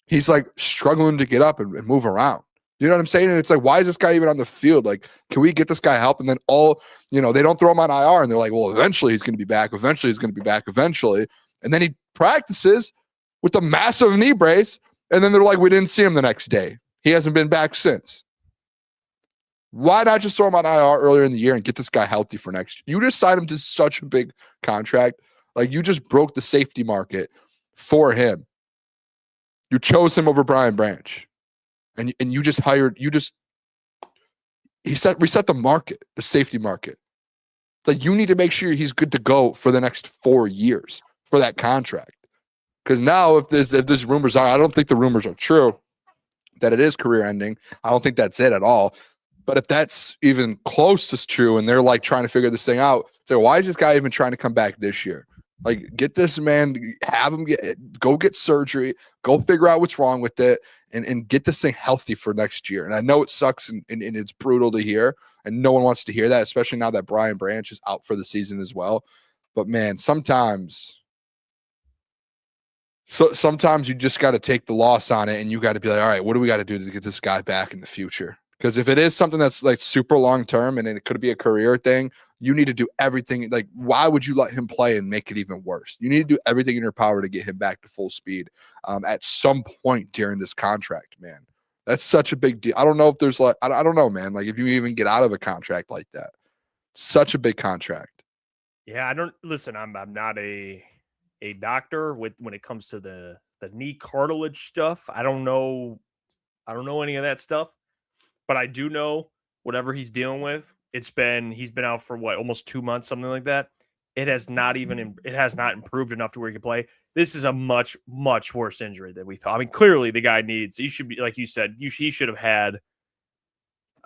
he's like struggling to get up and move around. You know what I'm saying? And it's like, why is this guy even on the field? Like, can we get this guy help? And then they don't throw him on IR and they're like, well, eventually he's going to be back. Eventually he's going to be back. Eventually. And then he practices with a massive knee brace. And then they're like, we didn't see him the next day. He hasn't been back since. Why not just throw him on IR earlier in the year and get this guy healthy for next year? You just signed him to such a big contract. Like, you just broke the safety market for him. You chose him over Brian Branch. And you just reset the market, the safety market. Like, you need to make sure he's good to go for the next 4 years for that contract. Because now if there's rumors are, I don't think the rumors are true that it is career ending. I don't think that's it at all. But if that's even close to true and they're like trying to figure this thing out, so why is this guy even trying to come back this year? Like, get this man, have him go get surgery, go figure out what's wrong with it, and get this thing healthy for next year. And I know it sucks and it's brutal to hear, and no one wants to hear that, especially now that Brian Branch is out for the season as well. But man, sometimes you just got to take the loss on it, and you got to be like, all right, what do we got to do to get this guy back in the future? Because if it is something that's like super long term and it could be a career thing, you need to do everything. Like, why would you let him play and make it even worse? You need to do everything in your power to get him back to full speed at some point during this contract, man. That's such a big deal. I don't know if there's like, I don't know, man. Like, if you even get out of a contract like that, such a big contract. Yeah, I'm not a doctor when it comes to the knee cartilage stuff. I don't know any of that stuff. But I do know whatever he's dealing with, he's been out for almost 2 months, something like that. It has not improved enough to where he can play. This is a much, much worse injury than we thought. I mean, clearly the guy he should be, like you said, he should have had,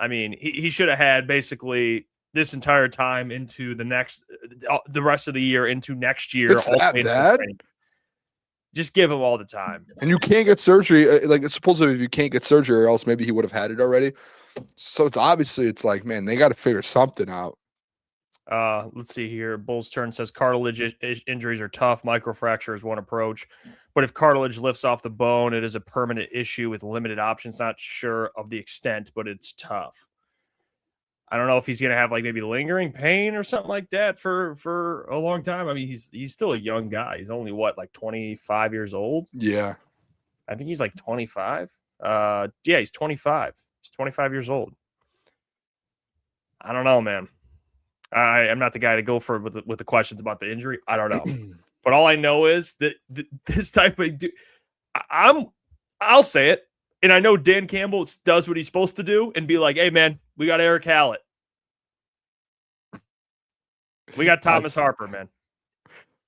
he should have had basically this entire time into the rest of the year into next year. It's that bad? Just give him all the time. And you can't get surgery. Like, it's supposedly if you can't get surgery or else maybe he would have had it already. So it's like, man, they got to figure something out. Let's see here. Bull's Turn says cartilage injuries are tough. Microfracture is one approach. But if cartilage lifts off the bone, it is a permanent issue with limited options. Not sure of the extent, but it's tough. I don't know if he's going to have like maybe lingering pain or something like that for a long time. I mean, he's still a young guy. He's only like 25 years old. Yeah. I think he's like 25. Yeah, he's 25. He's 25 years old. I don't know, man. I'm not the guy to go for with the questions about the injury. I don't know. But all I know is that this type of I'll say it. And I know Dan Campbell does what he's supposed to do and be like, hey, man, we got Eric Hallett. We got Thomas Harper, man.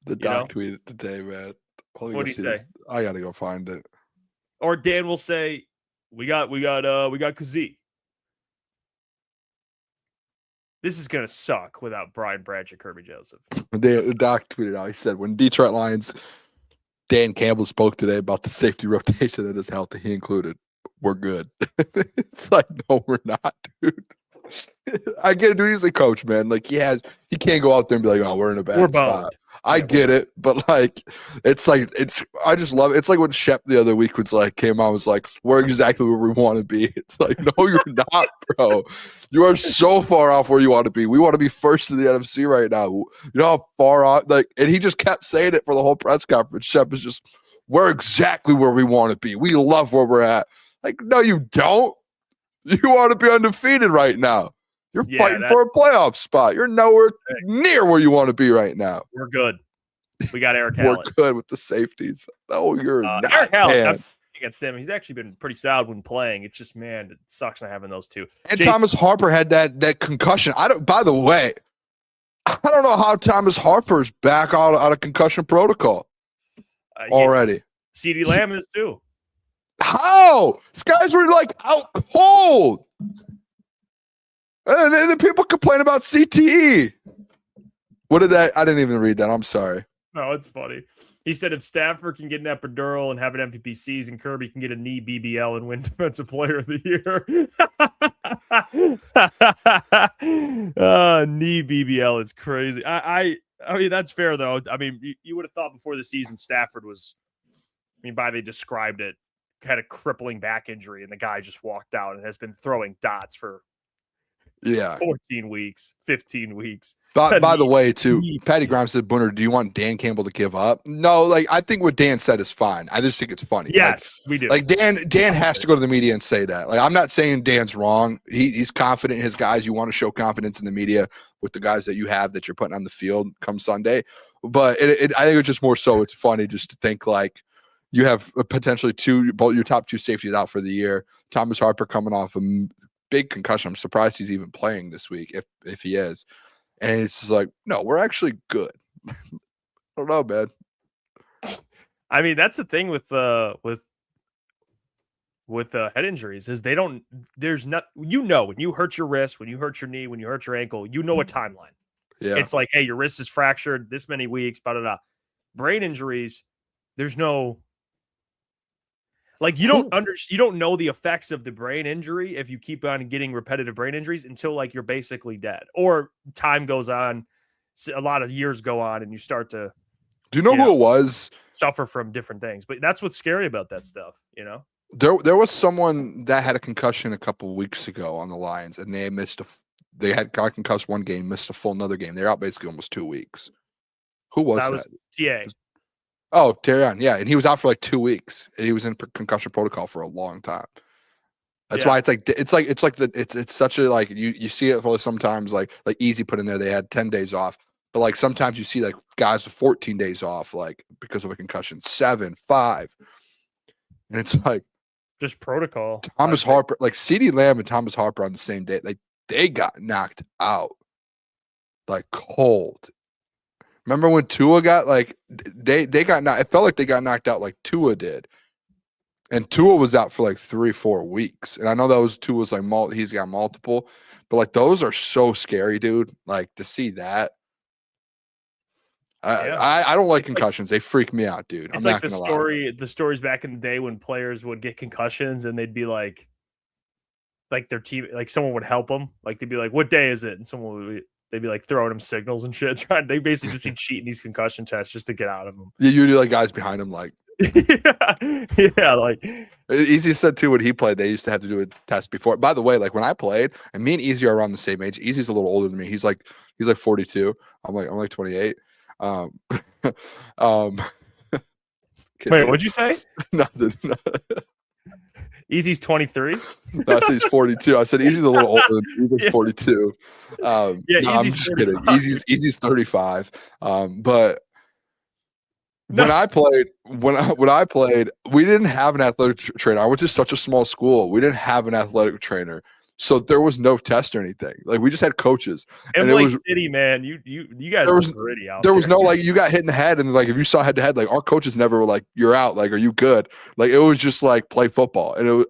The doc tweeted today, man. What did he say? I got to go find it. Or Dan will say, we got Kazee. This is going to suck without Brian Branch and Kerby Joseph. The doc tweeted out, he said, when Detroit Lions, Dan Campbell spoke today about the safety rotation that is healthy, he included, we're good. It's like, no, we're not, dude. I get it, dude. He's a coach, man. Like, he can't go out there and be like, oh, we're in a bad spot. I get it, but like, I just love it. It's like when Shep the other week came out, was like, we're exactly where we want to be. It's like, no, you're not, bro. You are so far off where you want to be. We want to be first in the NFC right now. You know how far off, and he just kept saying it for the whole press conference. Shep is just, we're exactly where we want to be. We love where we're at. Like, no, you don't. You want to be undefeated right now. You're fighting for a playoff spot. You're nowhere near where you want to be right now. We're good. We got Eric Allen. We're good with the safeties. Oh, you're not. Eric Allen against him. He's actually been pretty solid when playing. It's just, man, it sucks not having those two. And Thomas Harper had that concussion. By the way, I don't know how Thomas Harper's back out of concussion protocol already. CeeDee Lamb is too. How? These guys were like out cold. And the people complain about CTE. What did that? I didn't even read that. I'm sorry. No, it's funny. He said if Stafford can get an epidural and have an MVP season, Kerby can get a knee BBL and win Defensive Player of the Year. Knee BBL is crazy. I mean, that's fair, though. I mean, you would have thought before the season Stafford was, they described it, had a crippling back injury, and the guy just walked out and has been throwing dots for 14 weeks, 15 weeks. By the way, too, Patty Grimes said, Booner, do you want Dan Campbell to give up? No, I think what Dan said is fine. I just think it's funny. Yes, we do. Dan has to go to the media and say that. I'm not saying Dan's wrong. He's confident in his guys. You want to show confidence in the media with the guys that you have that you're putting on the field come Sunday. But I think it's just more so it's funny just to think you have potentially both your top two safeties out for the year. Thomas Harper coming off a big concussion. I'm surprised he's even playing this week if he is. And it's just like, no, we're actually good. I don't know, man. That's the thing with head injuries is there's not, when you hurt your wrist, when you hurt your knee, when you hurt your ankle, a timeline. Yeah. It's like, hey, your wrist is fractured this many weeks, blah, blah, blah. Brain injuries, there's no, you don't know the effects of the brain injury if you keep on getting repetitive brain injuries until you're basically dead, or time goes on, a lot of years go on, and you start to. Do you know who it was? Suffer from different things, but that's what's scary about that stuff. There was someone that had a concussion a couple of weeks ago on the Lions, and they had got concussed one game, missed a full another game. They're out basically almost 2 weeks. Who was that? TA. Oh, Terrion, yeah, and he was out for 2 weeks. And he was in concussion protocol for a long time. That's why it's such a you see it for sometimes Easy put in there. They had 10 days off, but sometimes you see guys with 14 days off because of a concussion, 7, 5, and it's just protocol. Thomas Harper, CeeDee Lamb and Thomas Harper on the same day, they got knocked out cold. Remember when Tua got they got knocked? It felt like they got knocked out like Tua did, and Tua was out for 3-4 weeks. And I know those Tua's he's got multiple, but those are so scary, dude. To see that, I don't like concussions. They freak me out, dude. It's the stories back in the day when players would get concussions and they'd be their team, someone would help them. They'd be what day is it? And they'd be throwing them signals and shit. They basically just be cheating these concussion tests just to get out of them. Yeah, you do guys behind him Easy said too when he played, they used to have to do a test before. By the way, when I played, and me and Easy are around the same age. Easy's a little older than me. He's 42. I'm 28. Wait, what'd you say? Nothing. Easy's 23. No, I said he's 42. I said Easy's a little older. He's 42. I'm just kidding. Easy's 35. But when I played, we didn't have an athletic trainer. I went to such a small school. We didn't have an athletic trainer. So there was no test or anything. We just had coaches. And it was City, man. You guys were gritty out there. There was no you got hit in the head, and if you saw head to head, our coaches never were you're out. Are you good? It was just play football. And it was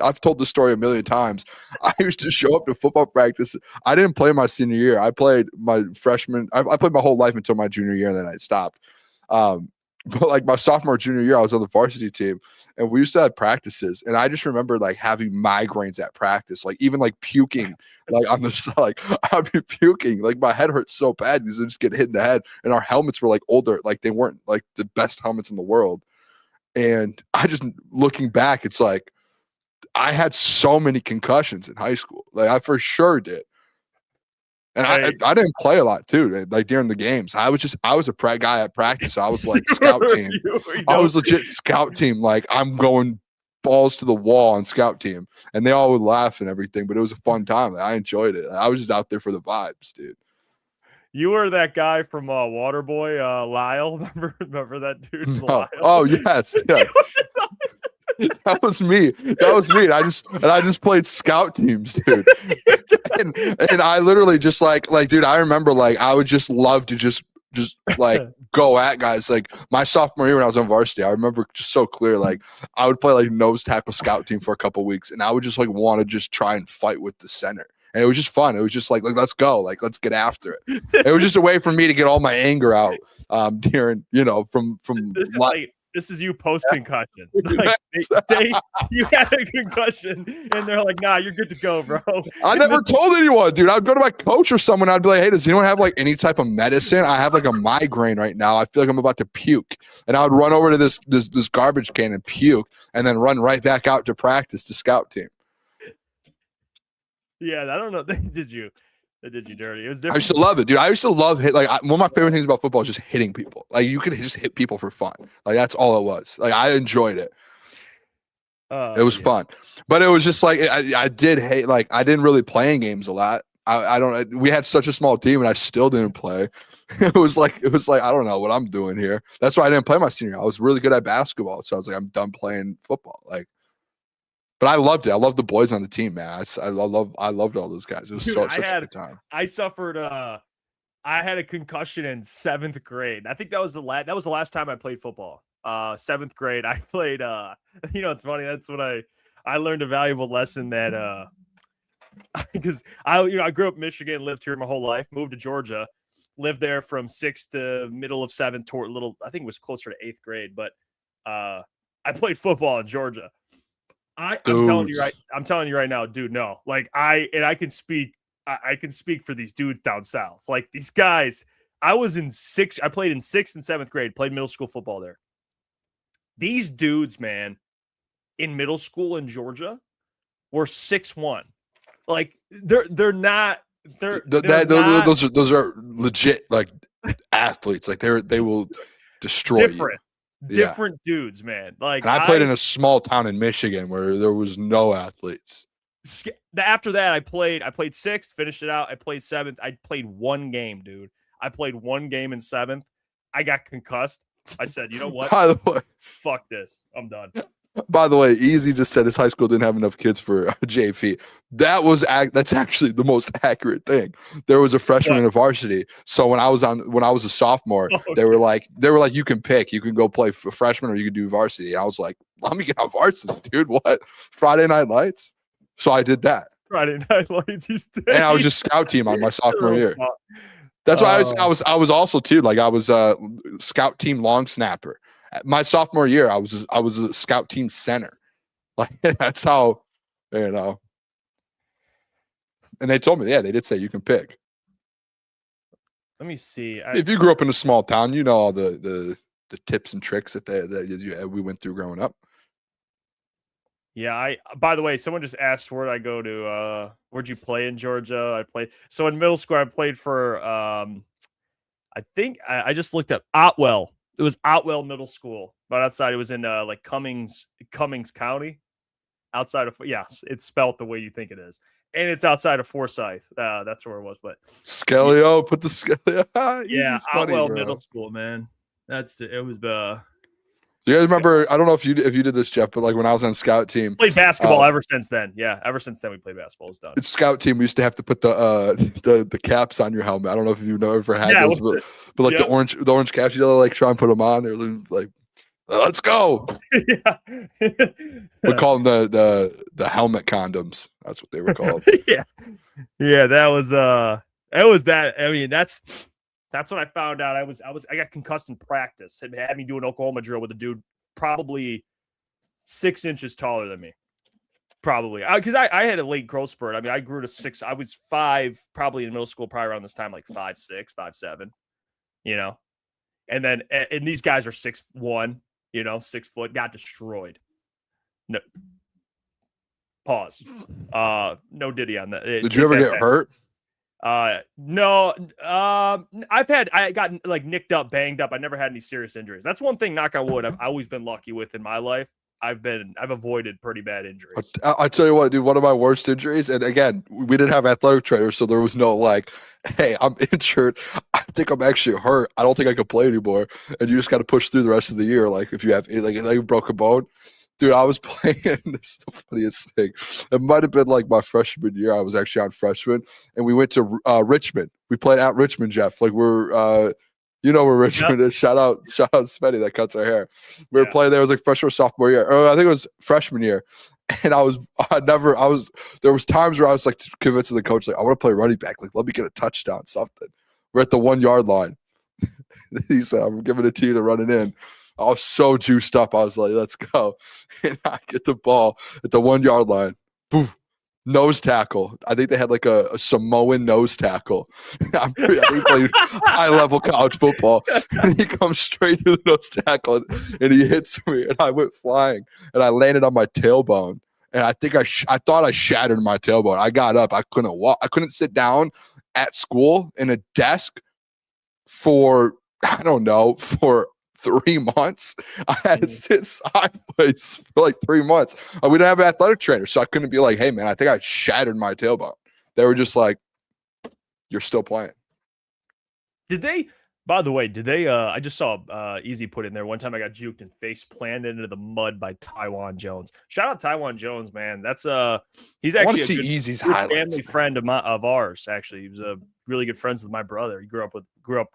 I've told this story a million times. I used to show up to football practice. I didn't play my senior year. I played my freshman. I played my whole life until my junior year, and then I stopped. But my sophomore, junior year, I was on the varsity team, and we used to have practices, and I just remember like having migraines at practice, like even like puking, like on the side, like I'd be puking, like my head hurts so bad because I just get hit in the head, and our helmets were like older, like they weren't like the best helmets in the world, and I just looking back, it's like I had so many concussions in high school, like I for sure did. And I didn't play a lot too, like during the games. I was a guy at practice. So I was like scout team. I was legit scout team. Like I'm going balls to the wall on scout team, and they all would laugh and everything. But it was a fun time. Like, I enjoyed it. I was just out there for the vibes, dude. You were that guy from Waterboy, Lyle. Remember that dude? No. Lyle? Oh yes, yeah. That was me. And I just played scout teams, dude. and I literally just like, dude, I remember like I would just love to just like go at guys. Like my sophomore year when I was on varsity, I remember just so clear. Like I would play like nose tackle scout team for a couple weeks, and I would just like want to just try and fight with the center. And it was just fun. It was just like let's go, like let's get after it. It was just a way for me to get all my anger out during, from this is you post concussion. Like you had a concussion, and they're like, "Nah, you're good to go, bro." I never told anyone, dude. I'd go to my coach or someone. I'd be like, "Hey, does anyone have like any type of medicine? I have like a migraine right now. I feel like I'm about to puke." And I would run over to this garbage can and puke, and then run right back out to practice to scout team. Yeah, I don't know. They did you dirty. It was different. I used to love it, dude. I used to love one of my favorite things about football is just hitting people. Like you could just hit people for fun. Like that's all it was. Like I enjoyed it. It was fun, but it was just like I did hate. Like I didn't really play in games a lot. We had such a small team, and I still didn't play. It was like I don't know what I'm doing here. That's why I didn't play my senior year. I was really good at basketball, so I was like, I'm done playing football. Like. But I loved it. I loved the boys on the team, man. I loved all those guys. It was such a good time. I suffered. I had a concussion in 7th grade. I think that was the last time I played football. 7th grade. I played. It's funny. That's when I learned a valuable lesson that because I grew up in Michigan, lived here my whole life, moved to Georgia, lived there from 6th to middle of 7th toward I think it was closer to 8th grade. But I played football in Georgia. I'm telling you right now, dude. No, like I can speak. I can speak for these dudes down south. Like these guys. I played in 6th and 7th grade. Played middle school football there. These dudes, man, in middle school in Georgia, were 6'1". Like they're not. Those are legit like athletes. Like they will destroy you. Different dudes, man. Like and I played in a small town in Michigan where there was no athletes. After that, I played 6th, finished it out. I played 7th. I played one game, dude. I played one game in 7th. I got concussed. I said, you know what? By the way, fuck this. I'm done. By the way, Easy just said his high school didn't have enough kids for JV. That's actually the most accurate thing. There was a freshman in a varsity. So when I was a sophomore, they were like, you can pick. You can go play for freshman or you can do varsity. And I was like, let me get on varsity, dude. What? Friday Night Lights? So I did that. Friday Night Lights. And I was just scout team on my sophomore year. That's why I was also too, like I was a scout team long snapper. My sophomore year, I was a scout team center. Like that's how, And they told me, they did say you can pick. Let me see. If you grew up in a small town, you know all the tips and tricks that we went through growing up. Yeah, by the way, someone just asked where'd I go to where'd you play in Georgia? So in middle school I played for I think I just looked up Otwell. It was Otwell Middle School, but outside it was in like Cummings County, outside of it's spelled the way you think it is, and it's outside of Forsyth. That's where it was. But Skeleo, put the Skeleo. Yeah, Otwell Middle School, man. It was Do you guys remember? I don't know if you did this, Jeff, but like when I was on scout team, played basketball ever since then. Yeah, ever since then we played basketball. It's done. It's scout team. We used to have to put the caps on your helmet. I don't know if you ever had those, but like the orange caps, you like try and put them on. They're like, let's go. Yeah. We call them the helmet condoms. That's what they were called. Yeah, that was it was that. I mean, that's when I found out I got concussed in practice. It had me do an Oklahoma drill with a dude probably 6 inches taller than me. Probably. Because I had a late growth spurt. I mean, I grew to 6. I was 5 probably in middle school, probably around this time, like 5'6", 5'7", you know? And then, and these guys are 6'1", 6 foot, got destroyed. No. Pause. No diddy on that. Did you ever get hurt? No. I got like nicked up, banged up. I never had any serious injuries. That's one thing, knock on wood, I've always been lucky with in my life. I've avoided pretty bad injuries. I tell you what, dude, one of my worst injuries, and again, we didn't have athletic trainers, so there was no like, hey, I'm injured. I think I'm actually hurt. I don't think I can play anymore. And you just got to push through the rest of the year. Like if you have like you broke a bone. Dude, I was playing, this is the funniest thing. It might have been like my freshman year. I was actually on freshman, and we went to Richmond. We played at Richmond, Jeff. Like we're where Richmond is. Shout out Smitty that cuts our hair. We were playing there. It was like freshman or sophomore year. Or I think it was freshman year. And there was times where I was like convincing the coach, like, I want to play running back. Like, let me get a touchdown, something. We're at the 1 yard line. He said, I'm giving it to you to run it in. I was so juiced up. I was like, let's go. And I get the ball at the 1 yard line. Poof. Nose tackle. I think they had like a Samoan nose tackle. I think he played high level college football. And he comes straight through the nose tackle and he hits me. And I went flying and I landed on my tailbone. And I think I thought I shattered my tailbone. I got up. I couldn't walk. I couldn't sit down at school in a desk for 3 months. I had to sit sideways for like 3 months. We didn't have an athletic trainer, so I couldn't be like, hey, man, I think I shattered my tailbone. They were just like, you're still playing. By the way, I just saw Easy put in there. One time I got juked and face planted into the mud by Taiwan Jones. Shout out Taiwan Jones, man. That's he's actually I want to see Easy's highlights. Family friend of ours, actually. He was really good friends with my brother. He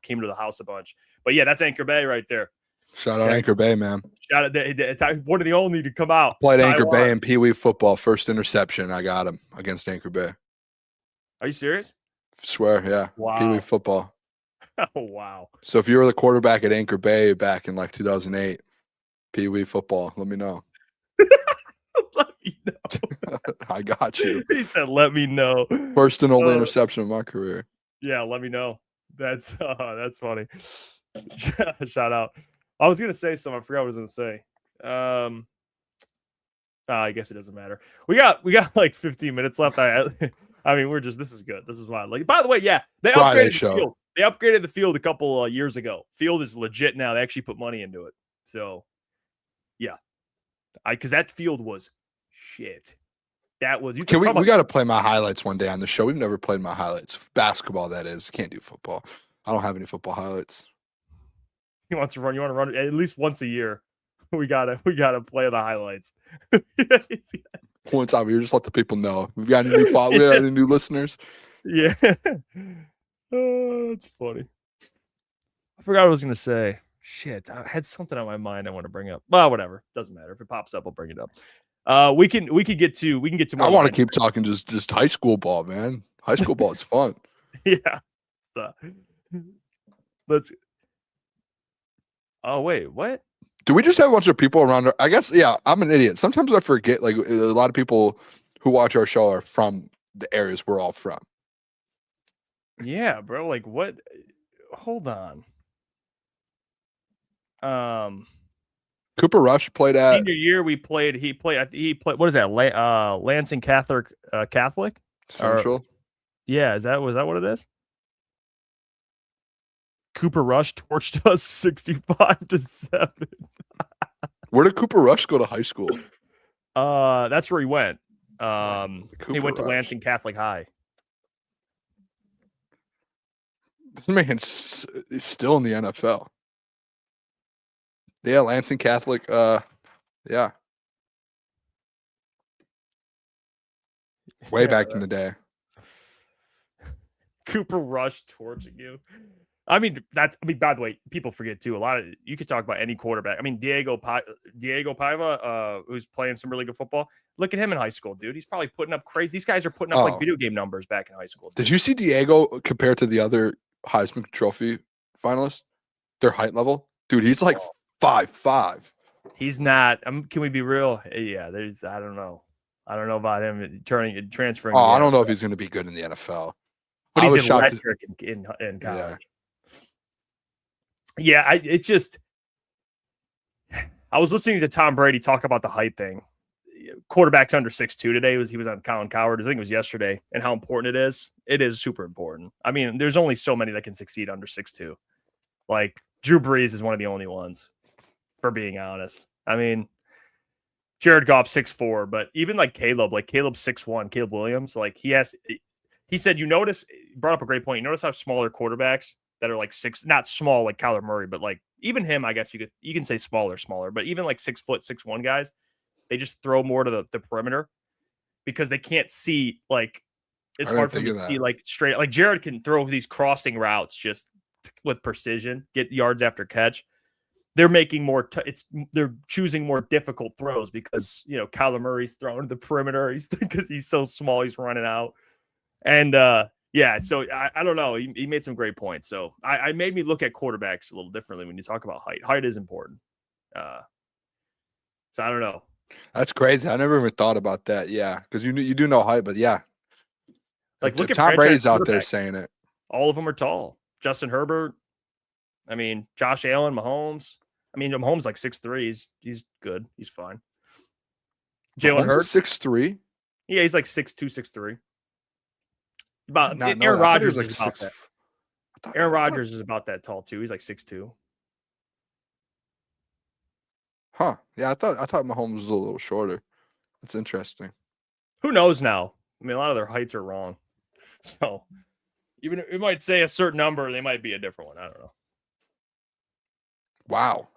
came to the house a bunch. But yeah, that's Anchor Bay right there. Shout out Anchor Bay, man. Shout out one of the only to come out. Played Anchor Bay in Pee Wee football. First interception, I got him against Anchor Bay. Are you serious? Swear, yeah. Wow. Pee Wee football. Oh, wow. So if you were the quarterback at Anchor Bay back in like 2008, Pee Wee football, let me know. Let me know. I got you. He said, let me know. First and only interception of my career. Yeah, let me know. That's funny. Shout out. I was gonna say something. I forgot what I was gonna say. I guess it doesn't matter. We got like 15 minutes left. I mean, this is good. This is why. Like, by the way, yeah, they Friday upgraded show. the field. They upgraded the field a couple years ago. Field is legit now. They actually put money into it. So, yeah, because that field was shit. That was. We got to play my highlights one day on the show. We've never played my highlights. Basketball, that is. Can't do football. I don't have any football highlights. He wants to run. You want to run at least once a year. We gotta play the highlights. One time, you just let the people know. We've got any new we got any new listeners. Yeah. Oh, that's funny. I forgot what I was gonna say. Shit, I had something on my mind I want to bring up. Well, whatever. Doesn't matter. If it pops up, I'll bring it up. We can get to more. I want to keep talking just high school ball, man. High school ball is fun. Yeah. Let's. Oh wait, what? Do we just have a bunch of people around? I guess, yeah, I'm an idiot. Sometimes I forget, like, a lot of people who watch our show are from the areas we're all from. Yeah, bro. Like, what? Hold on. Cooper Rush played at senior year. He played. What is that? Lansing Catholic Central. Was that what it is? Cooper Rush torched us 65-7. Where did Cooper Rush go to high school? That's where he went. He went to Rush. Lansing Catholic High. This man's still in the NFL. Yeah, Lansing Catholic. Yeah. Way back in the day. Cooper Rush torching you. I mean, by the way, people forget too. You could talk about any quarterback. I mean, Diego Paiva, who's playing some really good football. Look at him in high school, dude. He's probably putting up crazy. These guys are putting up like video game numbers back in high school. Dude. Did you see Diego compared to the other Heisman Trophy finalists? Their height level? Dude, he's like 5'5". He's not. Can we be real? Yeah, I don't know. I don't know about him transferring. Oh, I don't know if he's going to be good in the NFL. But I he's was shocked. electric in college. Yeah, I was listening to Tom Brady talk about the height thing. Quarterbacks under 6'2" today. He was on Colin Cowherd. I think it was yesterday, and how important it is. It is super important. I mean, there's only so many that can succeed under 6'2". Like Drew Brees is one of the only ones, for being honest. I mean, Jared Goff 6'4", but even like Caleb's 6'1", Caleb Williams, like he said, you brought up a great point. You notice how smaller quarterbacks that are like not small like Kyler Murray, but like even him, I guess you can say smaller, but even like 6 foot, 6'1" guys, they just throw more to the perimeter because they can't see, like, it's hard for them to see like straight. Like Jared can throw these crossing routes just with precision, get yards after catch. They're making they're choosing more difficult throws because, Kyler Murray's throwing to the perimeter. Because he's so small, he's running out. And so I don't know. He made some great points. So I made me look at quarterbacks a little differently when you talk about height. Height is important. So I don't know. That's crazy. I never even thought about that. Yeah, because you do know height, but yeah. Like, look at Tom Brady's out there saying it. All of them are tall. Justin Herbert. I mean, Josh Allen, Mahomes. I mean, Mahomes like 6'3". He's good. He's fine. Jalen Hurts 6'3". Yeah, he's like 6'2", 6'3". Aaron Rodgers is about that. Aaron Rodgers is about that tall too. He's like 6'2". Huh. Yeah, I thought Mahomes was a little shorter. That's interesting. Who knows now? I mean, a lot of their heights are wrong. So even if it might say a certain number, they might be a different one. I don't know. Wow.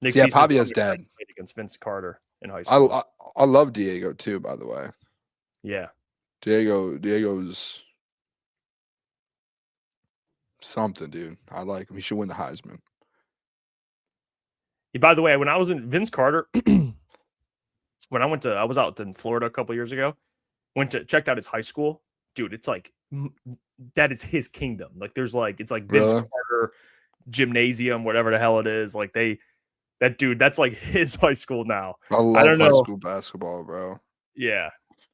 Nick Pavia's dad against Vince Carter in high school. I love Diego too, by the way. Yeah. Diego's something, dude. I like him. He should win the Heisman. By the way, when I was in Vince Carter, when I was out in Florida a couple years ago, checked out his high school. Dude, it's like, that is his kingdom. Like it's like Vince Carter gymnasium, whatever the hell it is. Like that's like his high school now. I love high school basketball, bro. Yeah.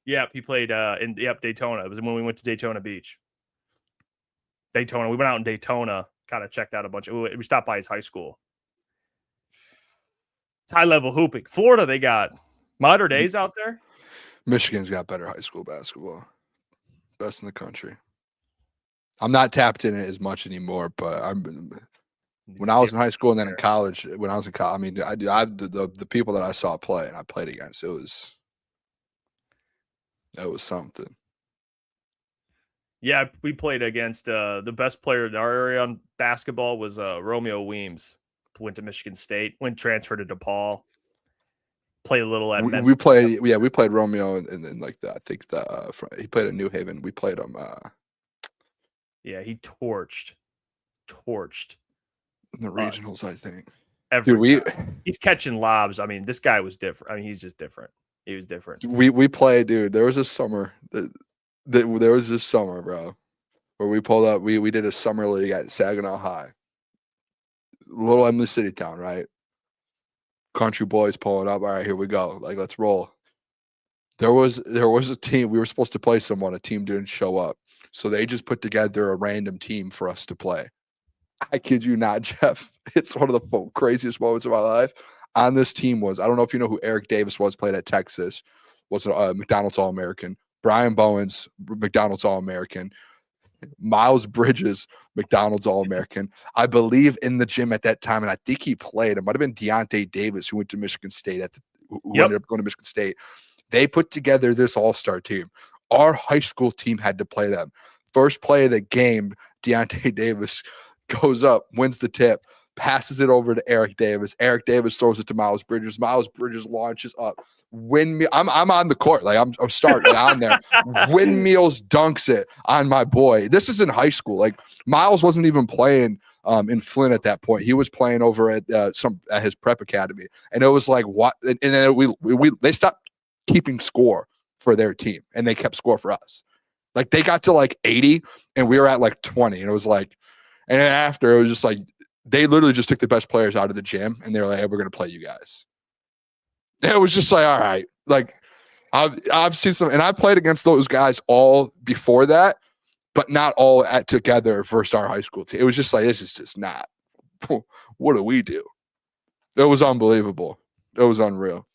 Yep. He played in Daytona. It was when we went to Daytona Beach. We went out in Daytona, kind of checked out a bunch. We stopped by his high school. It's high level hooping. Florida, they got Mater Days out there. Michigan's got better high school basketball. Best in the country. I'm not tapped in it as much anymore, but when I was in high school and then in college, I mean, the people that I saw play and I played against, it was something. Yeah, we played against the best player in our area on basketball was Romeo Weems. Went to Michigan State. Went transferred to DePaul. Played a little at Memphis. We played Romeo and like that. I think he played at New Haven. We played him. Yeah, he torched in the regionals. I think. He's catching lobs. I mean, this guy was different. I mean, he's just different. He was different. We played, dude. There was this summer bro, where we pulled up. We did a summer league at Saginaw High, little Emily City town, right? Country boys pulling up. All right, here we go. Like, let's roll. There was a team. We were supposed to play someone. A team didn't show up, so they just put together a random team for us to play. I kid you not, Jeff. It's one of the craziest moments of my life. On this team was, I don't know if you know who Eric Davis was, played at Texas, was a McDonald's All-American. Brian Bowens, McDonald's All-American. Miles Bridges, McDonald's All-American. I believe in the gym at that time, and I think he played. It might have been Deontay Davis, who went to Michigan State, who ended up going to Michigan State. They put together this all-star team. Our high school team had to play them. First play of the game, Deontay Davis goes up, wins the tip, passes it over to Eric Davis. Eric Davis throws it to Miles Bridges. Miles Bridges launches up. I'm on the court. Like, I'm starting on there. Windmills dunks it on my boy. This is in high school. Like, Miles wasn't even playing in Flint at that point. He was playing over at his prep academy. And it was like, what? And then they stopped keeping score for their team, and they kept score for us. Like, they got to like 80 and we were at like 20. And it was like, and after it was just like, they literally just took the best players out of the gym and they were like, hey, we're going to play you guys. And it was just like, all right. Like, I've seen some, and I played against those guys all before that, but not all together versus our high school team. It was just like, this is just not. What do we do? It was unbelievable. It was unreal.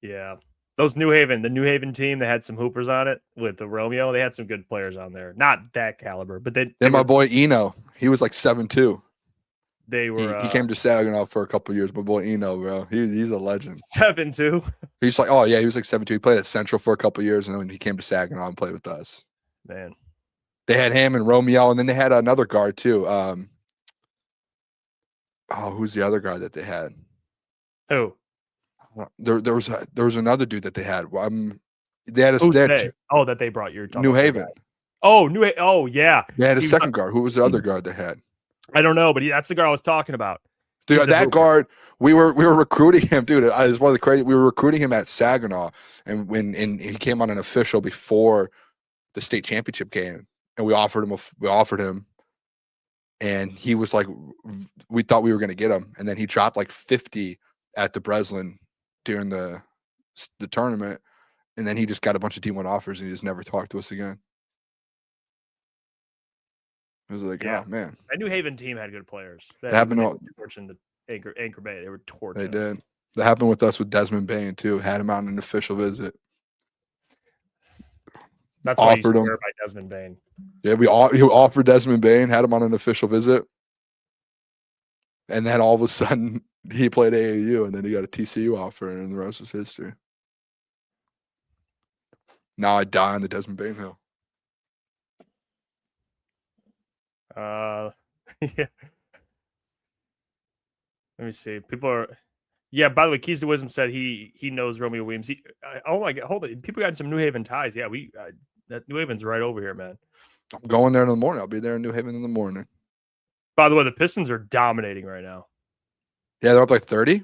Yeah. The New Haven team, they had some hoopers on it with the Romeo. They had some good players on there. Not that caliber, but they my boy Eno, he was like 7'2". They were. He came to Saginaw for a couple years. My boy Eno, bro, he's a legend. 7'2". He's like, oh yeah, he was like 7'2". He played at Central for a couple years, and then he came to Saginaw and played with us. Man, they had him and Romeo, and then they had another guard too. Who's the other guard that they had? Who? There was another dude that they had. They had that they brought your New Haven. Oh yeah. They had a second guard. Who was the other guard they had? I don't know, but that's the guy I was talking about. Dude, that guard, we were recruiting him, dude. It was one of the crazy. We were recruiting him at Saginaw, and he came on an official before the state championship game, and we offered him, and he was like, we thought we were going to get him, and then he dropped like 50 at the Breslin during the tournament, and then he just got a bunch of T1 offers, and he just never talked to us again. It was like, yeah, oh, man. That New Haven team had good players. That happened torching the Anchor Bay. They were torching. They did. That happened with us with Desmond Bain too. Had him on an official visit. That's why I used to swear by Desmond Bain. Yeah, he offered Desmond Bain, had him on an official visit, and then all of a sudden he played AAU, and then he got a TCU offer, and the rest was history. Now I die on the Desmond Bain hill. Yeah. Let me see. People are. Yeah. By the way, Keys to Wisdom said he knows Romeo Williams. Oh my God! Hold it. People got some New Haven ties. Yeah, that New Haven's right over here, man. I'm going there in the morning. I'll be there in New Haven in the morning. By the way, the Pistons are dominating right now. Yeah, they're up like 30.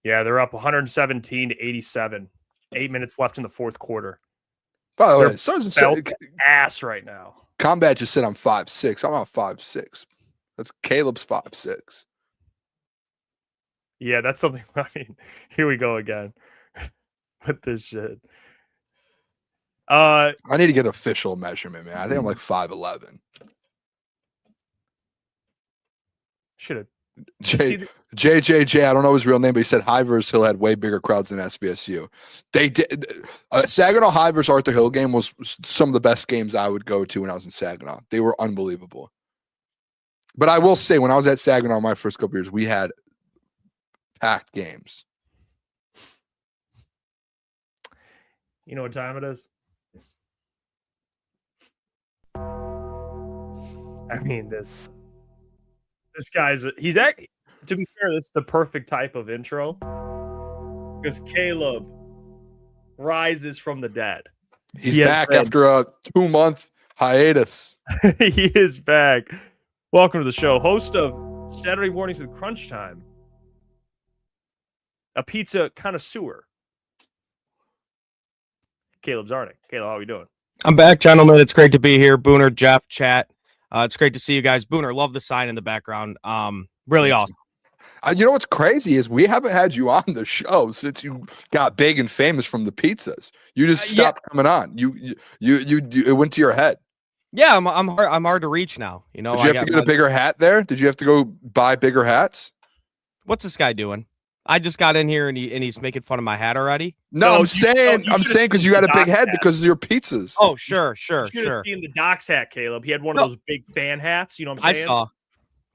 Yeah, they're up 117-87. 8 minutes left in the fourth quarter. By the way, Sergeant ass right now. Combat just said I'm 5'6". I'm not 5'6". That's Caleb's 5'6". Yeah, that's something. I mean, here we go again with this shit. I need to get an official measurement, man. I think I'm like 5'11". Should have. JJJ, I don't know his real name, but he said Hivers Hill had way bigger crowds than SVSU. They did. Saginaw Hivers Arthur Hill game was some of the best games I would go to when I was in Saginaw. They were unbelievable. But I will say, when I was at Saginaw my first couple years, we had packed games. You know what time it is? I mean, this guy's to be fair, this is the perfect type of intro because Caleb rises from the dead. He's back after a 2-month hiatus. He is back. Welcome to the show. Host of Saturday Mornings with Crunch Time. A pizza connoisseur. Caleb Czarnik. Caleb, how are we doing? I'm back, gentlemen. It's great to be here. Booner, Jeff, chat. It's great to see you guys. Booner, love the sign in the background. Really awesome. You know what's crazy is we haven't had you on the show since you got big and famous from the pizzas. You just stopped coming on. You it went to your head. Yeah, I'm hard to reach now. You know, did you have to get a bigger hat there? Did you have to go buy bigger hats? What's this guy doing? I just got in here and he's making fun of my hat already. No, I'm saying because you got a big head because of your pizzas. Oh, sure. You should have seen the Doc's hat, Caleb. He had one of those big fan hats. You know what I'm saying? I saw.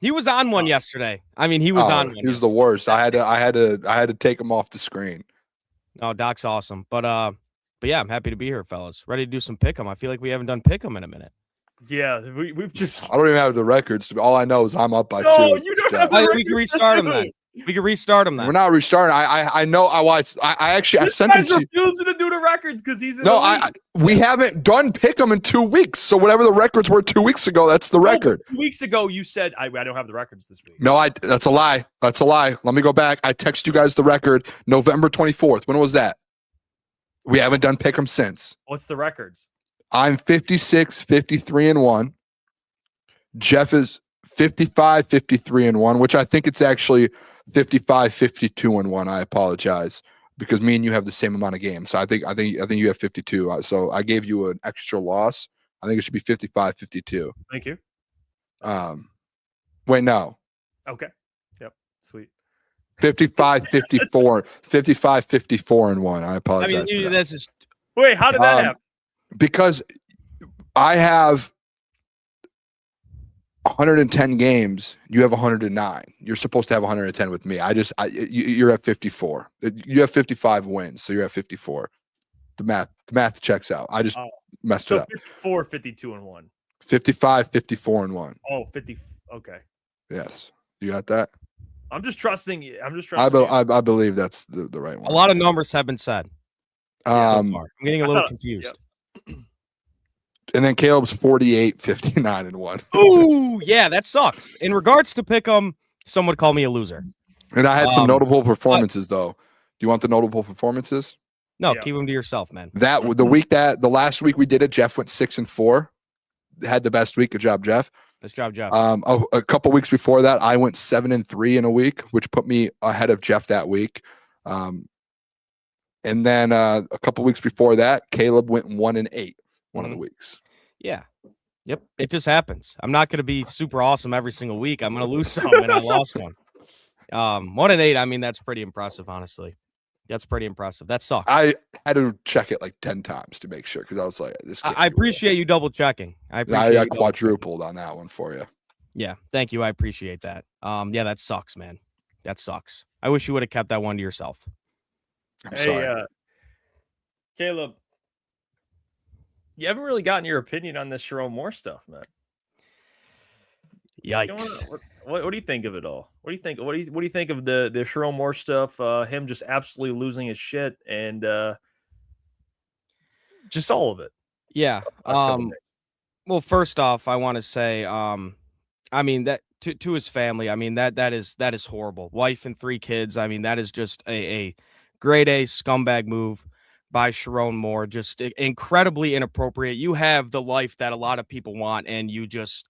He was on one yesterday. I mean, he was on one. He was the worst. I had to take him off the screen. Oh, Doc's awesome. But yeah, I'm happy to be here, fellas. Ready to do some pick'em. I feel like we haven't done pick'em in a minute. Yeah, we've just. I don't even have the records. All I know is I'm up by 2. You don't have the records. We can restart them then. We can restart them then. We're not restarting. I know. I sent him to you. Refusing to do the records because he's in we haven't done pick'em in 2 weeks. So whatever the records were 2 weeks ago, that's the record. 2 weeks ago, you said I don't have the records this week. No, that's a lie. That's a lie. Let me go back. I text you guys the record November 24th. When was that? We haven't done pick'em since. What's the records? I'm 56, 53-1. Jeff is 55, 53 and 1, which I think it's actually 55, 52 and 1. I apologize because me and you have the same amount of games. So I think you have 52. So I gave you an extra loss. I think it should be 55, 52. Thank you. Wait, no. Okay. Yep. Sweet. 55, 54, 55, 54 and 1. I apologize. I mean, for that. that's just Wait, how did that happen? Because I have 110 games. You have 109. You're supposed to have 110 with me. You're at 54. You have 55 wins, so you're at 54. The math checks out. I just messed it up. 54, 52 and 1. 55, 54 and 1. Oh, 50. Okay. Yes. You got that? I'm just trusting you. I believe that's the right one. a lot of numbers have been said. So far. I'm getting a little confused. Yep. And then Caleb's 48, 59 and 1. Ooh, yeah, that sucks. In regards to Pick'em, some would call me a loser. And I had some notable performances though. Do you want the notable performances? No, Yeah. keep them to yourself, man. The last week we did it, Jeff went 6-4. Had the best week. Good job, Jeff. Nice job, Jeff. A couple weeks before that, I went 7-3 in a week, which put me ahead of Jeff that week. And then a couple weeks before that, Caleb went 1-8 one of the weeks. Yeah. Yep. It just happens. I'm not going to be super awesome every single week. I'm going to lose some, and I lost one. 1-8. I mean, that's pretty impressive, honestly. That's pretty impressive. That sucks. I had to check it like 10 times to make sure because I was like, "This." I appreciate you double checking. I quadrupled on that one for you. Yeah, thank you. I appreciate that. Yeah, that sucks, man. That sucks. I wish you would have kept that one to yourself. I'm sorry. Caleb, you haven't really gotten your opinion on this Sherrone Moore stuff, man. Yikes. What do you think of it all? What do you think? What do you think of the Sherrone Moore stuff? Him just absolutely losing his shit and just all of it. Yeah. Well, first off, I want to say, I mean that to his family. I mean that is horrible. Wife and 3 kids. I mean that is just a grade A scumbag move by Sherrone Moore. Just incredibly inappropriate. You have the life that a lot of people want, and you just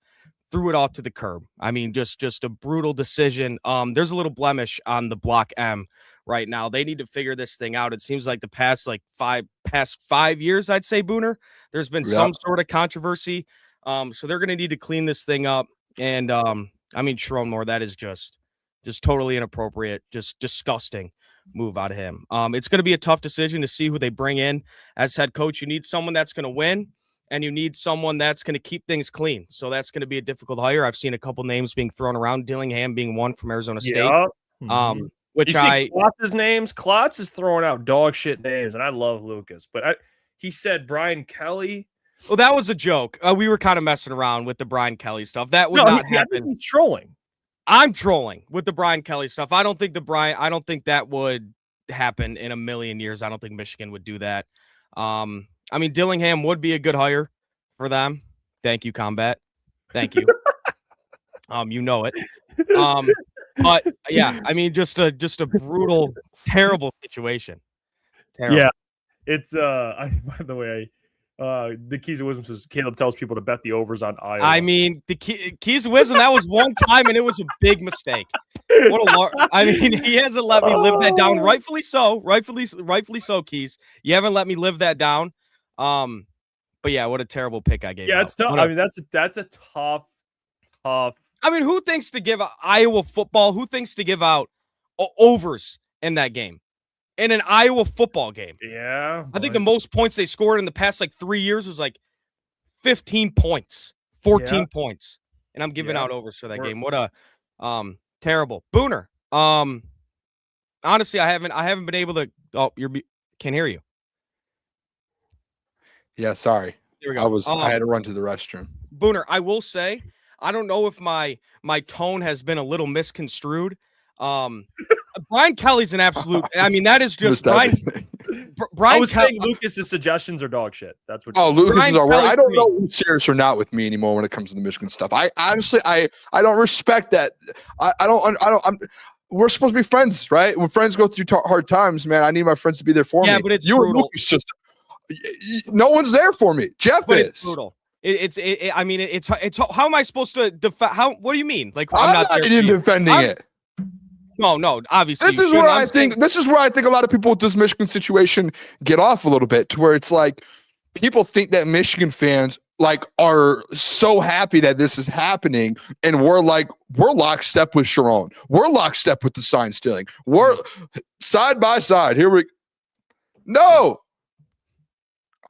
threw it off to the curb. I mean, just a brutal decision. There's a little blemish on the Block M right now. They need to figure this thing out. It seems like the past 5 years, I'd say, Booner, there's been some sort of controversy. So they're going to need to clean this thing up. And I mean, Sherrone Moore, that is just totally inappropriate, just disgusting move out of him. It's going to be a tough decision to see who they bring in as head coach. You need someone that's going to win, and you need someone that's going to keep things clean. So that's going to be a difficult hire. I've seen a couple names being thrown around, Dillingham being one from Arizona State. Which Klotz's names. Klotz is throwing out dog shit names, and I love Lukas, but he said Brian Kelly. Well, that was a joke. We were kind of messing around with the Brian Kelly stuff. That would not happen. He's trolling. I'm trolling with the Brian Kelly stuff. I don't think that would happen in a million years. I don't think Michigan would do that. I mean, Dillingham would be a good hire for them. Thank you, Combat. Thank you. You know it. But yeah, I mean, just a brutal, terrible situation. Terrible. Yeah, it's by the way, the keys of wisdom says Caleb tells people to bet the overs on Iowa. I mean, the keys of wisdom, that was one time, and it was a big mistake. I mean, he hasn't let me live that down. Rightfully so. Rightfully so, Keys. You haven't let me live that down. But yeah, what a terrible pick I gave. Yeah, it's tough. I mean, that's a tough. I mean, who thinks to give Iowa football? Who thinks to give out overs in that game? In an Iowa football game. Yeah. I think the most points they scored in the past 3 years was 15 points, 14 points. And I'm giving out overs for that game. What a terrible. Booner. Honestly, I haven't been able to can't hear you. Yeah, sorry. There we go. I had to run to the restroom. Booner, I will say, I don't know if my tone has been a little misconstrued. Brian Kelly's an absolute. I mean, that is just Brian. I was saying Lucas's suggestions are dog shit. That's what. Lucas is our word. I don't know who's serious or not with me anymore when it comes to the Michigan stuff. I honestly, I don't respect that. We're supposed to be friends, right? When friends go through hard times, man, I need my friends to be there for me. Yeah, but it's you brutal. and Lucas no one's there for me. Jeff is. It's brutal. I mean, it's how am I supposed to defend? What do you mean? Like I'm not not there even for you. defending it. No, obviously. This you is where shouldn't. I I'm think saying- this is where I think a lot of people with this Michigan situation get off a little bit, to where it's like people think that Michigan fans like are so happy that this is happening, and we're lockstep with Sherrone. We're lockstep with the sign stealing. We're side by side. No,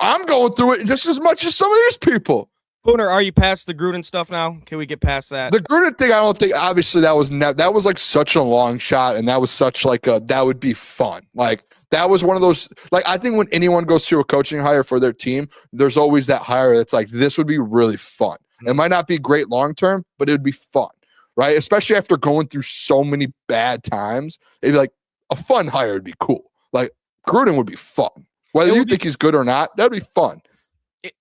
I'm going through it just as much as some of these people. Booner, are you past the Gruden stuff now? Can we get past that? The Gruden thing, I don't think. Obviously, that was like such a long shot, and that was such like that would be fun. Like that was one of those. Like I think when anyone goes through a coaching hire for their team, there's always that hire that's like, this would be really fun. It might not be great long term, but it would be fun, right? Especially after going through so many bad times, it'd be like a fun hire would be cool. Like Gruden would be fun, whether you think he's good or not. That'd be fun.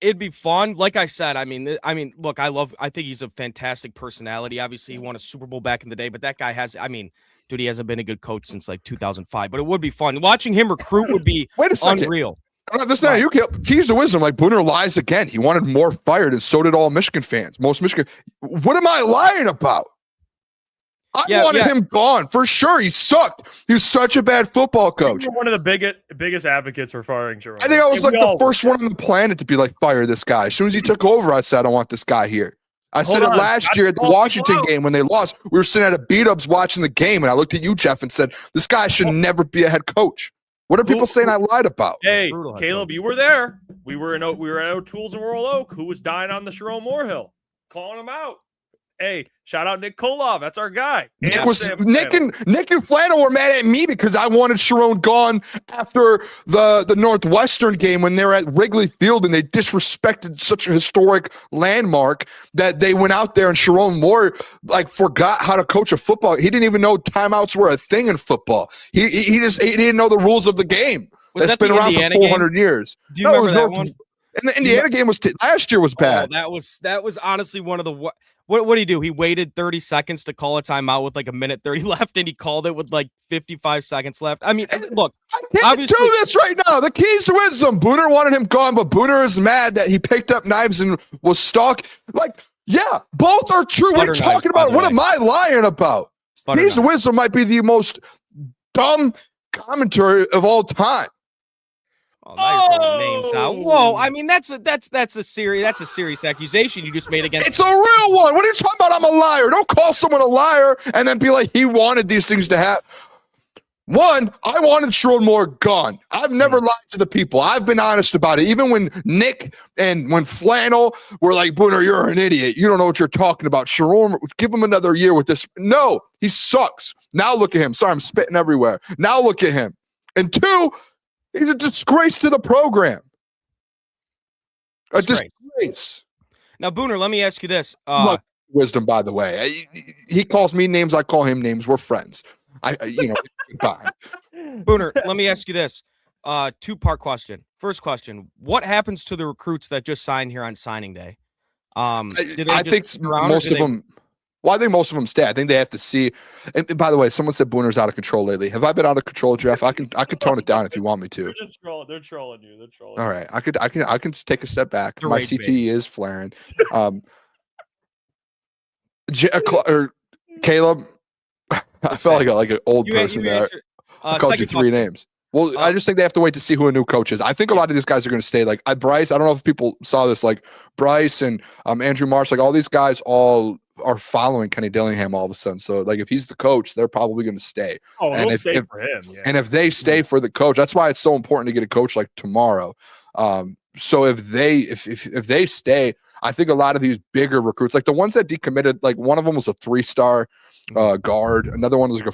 It'd be fun. Like I said, I mean, look, I think he's a fantastic personality. Obviously, he won a Super Bowl back in the day, but that guy dude, he hasn't been a good coach since like 2005. But it would be fun. Watching him recruit would be Wait a second. unreal. This now you get keys to wisdom. Like Booner lies again. He wanted more fired, and so did all Michigan fans. Most Michigan. What am I lying about? I wanted him gone for sure. He sucked. He was such a bad football coach. You're one of the biggest advocates for firing Sherrone. I think I was like the first one on the planet to be like, fire this guy. As soon as he took over, I said, I don't want this guy here. I said it last year at the Washington game when they lost. We were sitting at a beat-ups watching the game, and I looked at you, Jeff, and said, this guy should never be a head coach. What are people saying I lied about? Hey, Caleb, you were there. We were at O'Toole's in Royal Oak. Who was dying on the Sherrone Moore Hill? Calling him out. Hey, shout out Nick Kolov. That's our guy. Nick and Flannel were mad at me because I wanted Sherrone gone after the Northwestern game when they were at Wrigley Field, and they disrespected such a historic landmark that they went out there, and Sherrone Moore like forgot how to coach a football. He didn't even know timeouts were a thing in football. He didn't know the rules of the game. That's been around for 400 years. Do you remember that one? And the Indiana game last year was bad. Oh, that was honestly one of the what did he do? He waited 30 seconds to call a timeout with like a minute 30 left, and he called it with like 55 seconds left. I mean, look, I can't do this right now. The keys to wisdom. Booner wanted him gone, but Booner is mad that he picked up knives and was stalked. Like, yeah, both are true. What are you talking about? What am I lying about? Keys to wisdom might be the most dumb commentary of all time. Oh, now you're throwing names out. Whoa, I mean that's a serious accusation you just made against. It's a real one. What are you talking about? I'm a liar. Don't call someone a liar and then be like he wanted these things to happen. One, I wanted Sherrone Moore gone. I've never lied to the people. I've been honest about it. Even when Nick and when Flannel were like, Booner, you're an idiot. You don't know what you're talking about. Sherrone, give him another year with this. No, he sucks. Now look at him. Sorry, I'm spitting everywhere. Now look at him. And two, he's a disgrace to the program. A disgrace. Now, Booner, let me ask you this. Wisdom, by the way. He calls me names. I call him names. We're friends. Fine. Booner, let me ask you this. Two-part question. First question, what happens to the recruits that just signed here on signing day? I think most of them. Well, I think most of them stay. I think they have to see. And by the way, someone said Booner's out of control lately. Have I been out of control, Jeff? I can tone it down if you want me to. They're just trolling. They're trolling you. They're trolling. All right, I can take a step back. My CTE is flaring. Caleb, I felt like an old person there. I called you three names. Well, I just think they have to wait to see who a new coach is. I think a lot of these guys are going to stay. Like Bryce, I don't know if people saw this. Like Bryce and Andrew Marsh, like all these guys all are following Kenny Dillingham all of a sudden. So like if he's the coach, they're probably going to stay. Oh, they'll stay for him. Yeah. And if they stay for the coach, that's why it's so important to get a coach like tomorrow. So if they stay, I think a lot of these bigger recruits, like the ones that decommitted, like one of them was a 3-star guard. Another one was like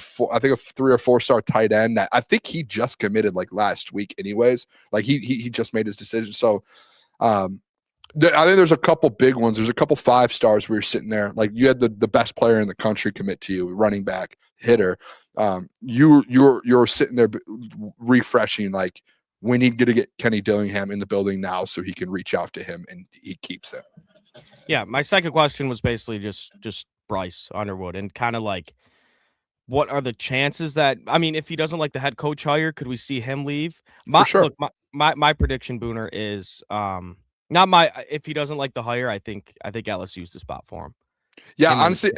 a 3 or 4-star tight end. That I think he just committed like last week anyways. Like he just made his decision. So I think there's a couple big ones. There's a couple 5-stars where you're sitting there. Like you had the best player in the country commit to you, running back, hitter. You're sitting there refreshing like, we need to get Kenny Dillingham in the building now so he can reach out to him and he keeps it. Yeah, my second question was basically just Bryce Underwood and kind of like, what are the chances that, I mean, if he doesn't like the head coach hire, could we see him leave? For sure. Look, my prediction, Booner, is Not my. If he doesn't like the hire, I think LSU's the spot for him. Yeah, And then- honestly,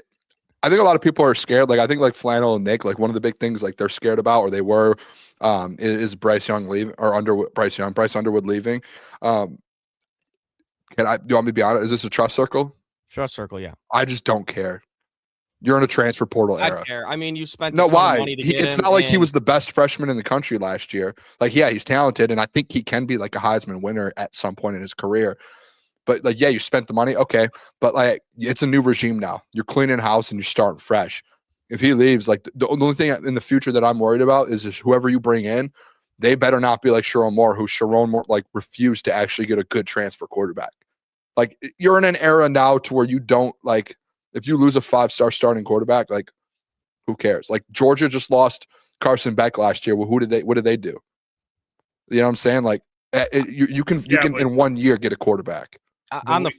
I think a lot of people are scared. Like I think like Flannel and Nick, like one of the big things like they're scared about, or they were, is Bryce Young leaving or Bryce Underwood leaving. Do you want me to be honest? Is this a trust circle? Trust circle, yeah. I just don't care. You're in a transfer portal era. I care. I mean, you spent No, a ton of why? money to get It's him, not like he and- was the best freshman in the country last year. Like, yeah, he's talented, and I think he can be like a Heisman winner at some point in his career. But like, yeah, you spent the money, okay. But like, it's a new regime now. You're cleaning house and you're starting fresh. If he leaves, like the only thing in the future that I'm worried about is whoever you bring in, they better not be like Sherrone Moore, who Sherrone Moore like refused to actually get a good transfer quarterback. Like you're in an era now to where you don't like if you lose a 5-star starting quarterback, like who cares? Like Georgia just lost Carson Beck last year. Well, what did they do? You know what I'm saying? Like you can in 1 year get a quarterback. On the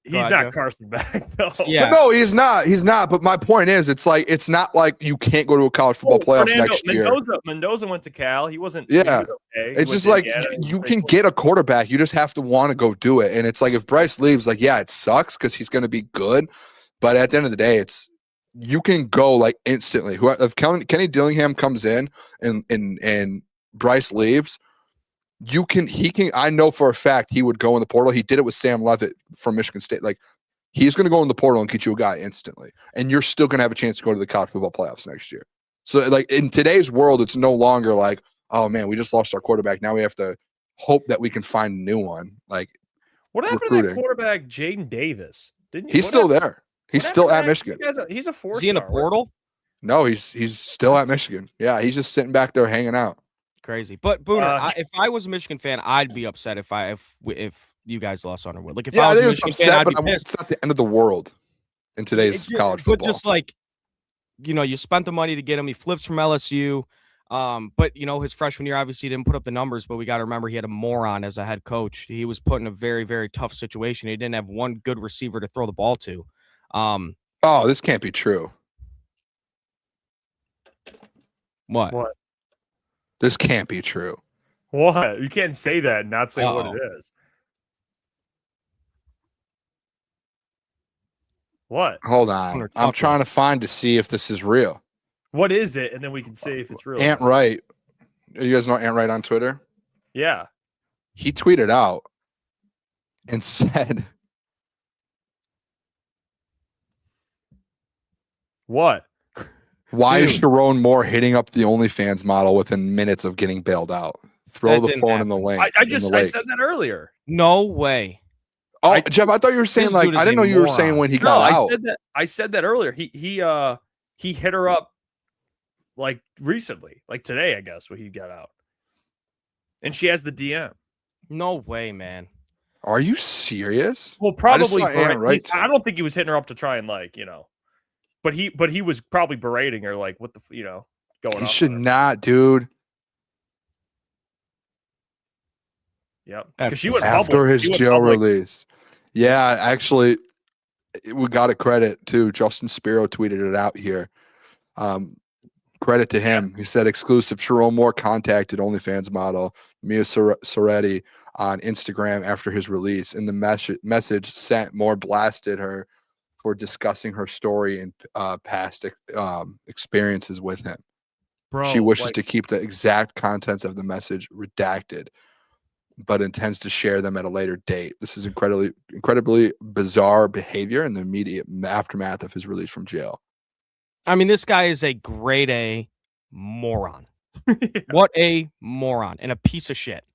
He's ahead, not Jeff. Carson Beck, though. Yeah. But no, he's not. He's not. But my point is, it's like it's not like you can't go to a college football playoffs next year. Mendoza went to Cal. He wasn't. Yeah. He was okay. It's just like you can get a quarterback. You just have to want to go do it. And it's like if Bryce leaves, like yeah, it sucks because he's going to be good. But at the end of the day, it's you can go like instantly. If Kenny Dillingham comes in and Bryce leaves, he can. I know for a fact he would go in the portal. He did it with Sam Leavitt from Michigan State. Like he's going to go in the portal and get you a guy instantly, and you're still going to have a chance to go to the college football playoffs next year. So like in today's world, it's no longer like, oh man, we just lost our quarterback. Now we have to hope that we can find a new one. Like what happened to that quarterback, Jaden Davis? He's still there. He's still at Michigan. He's a 4-star. Is he in a portal? No, he's still at Michigan. Yeah, he's just sitting back there hanging out. Crazy. But Booner, if I was a Michigan fan, I'd be upset if you guys lost Underwood. Like if I was a Michigan fan, I'd be pissed. It's not the end of the world in today's college football. But just like, you spent the money to get him. He flips from LSU. But his freshman year obviously didn't put up the numbers, but we got to remember he had a moron as a head coach. He was put in a very, very tough situation. He didn't have one good receiver to throw the ball to. Oh, this can't be true. What? This can't be true. What? You can't say that and not say what it is. What? Hold on. I'm trying to find to see if this is real. What is it? And then we can see if it's real. Ant Wright. You guys know Ant Wright on Twitter? Yeah. He tweeted out and said, what? Why is Sherrone Moore hitting up the OnlyFans model within minutes of getting bailed out? Throw the phone in the lake. I said that earlier. No way. Oh, Jeff, I thought you were saying like I didn't know you were saying when he got out. I said that earlier. He hit her up like recently, like today, I guess, when he got out. And she has the DM. No way, man. Are you serious? Well, probably. Right. I don't think he was hitting her up to try and but he was probably berating her, like, what the, going on. He should not, dude. Yep. Because she went after his jail release. Yeah, actually, we got a credit too. Justin Spiro tweeted it out here. Credit to him. He said exclusive. Sherrone Moore contacted OnlyFans model Mia Soretti on Instagram after his release. In the message sent, Moore blasted her for discussing her story and past experiences with him. Bro, she wishes to keep the exact contents of the message redacted, but intends to share them at a later date. This is incredibly bizarre behavior in the immediate aftermath of his release from jail. I mean, this guy is a grade A moron. Yeah. What a moron and a piece of shit.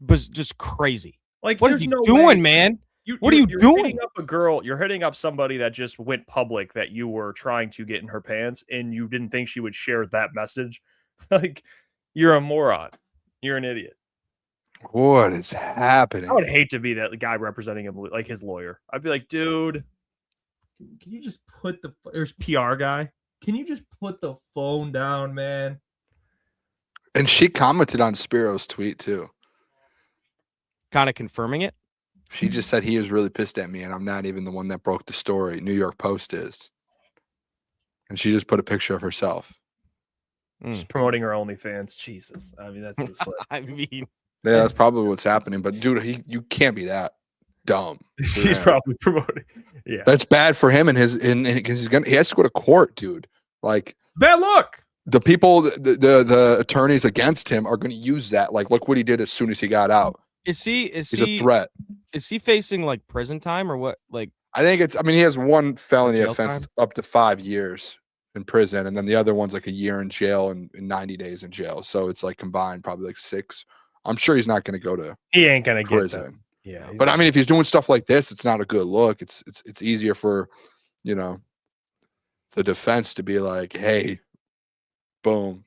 But just crazy. Like, what are you doing, man? What are you doing? Hitting up a girl, you're hitting up somebody that just went public that you were trying to get in her pants, and you didn't think she would share that message. Like, you're a moron. You're an idiot. What is happening? I would hate to be that guy representing him, like his lawyer. I'd be like, dude, can you just put there's PR guy. Can you just put the phone down, man? And she commented on Spiro's tweet too. Kind of confirming it. She just said he is really pissed at me, and I'm not even the one that broke the story. New York Post is. And she just put a picture of herself. Just promoting her OnlyFans. Jesus. I mean, that's just what... I mean, Yeah, that's probably what's happening. But dude, you can't be that dumb. He's probably promoting. Yeah, That's bad for him and because he has to go to court, dude. Like bad luck. the people, the attorneys against him are going to use that. Like, look what he did as soon as he got out. He's a threat. Is he facing like prison time or what? Like, I think I mean, he has one felony Jail offense time? that's up to 5 years in prison, and then the other one's like a year in jail and 90 days in jail. So it's like combined probably like 6. I'm sure he's not going to go to He ain't gonna get that. prison. Yeah, But I mean, if he's doing stuff like this, it's not a good look. It's easier for, the defense to be like, hey, boom.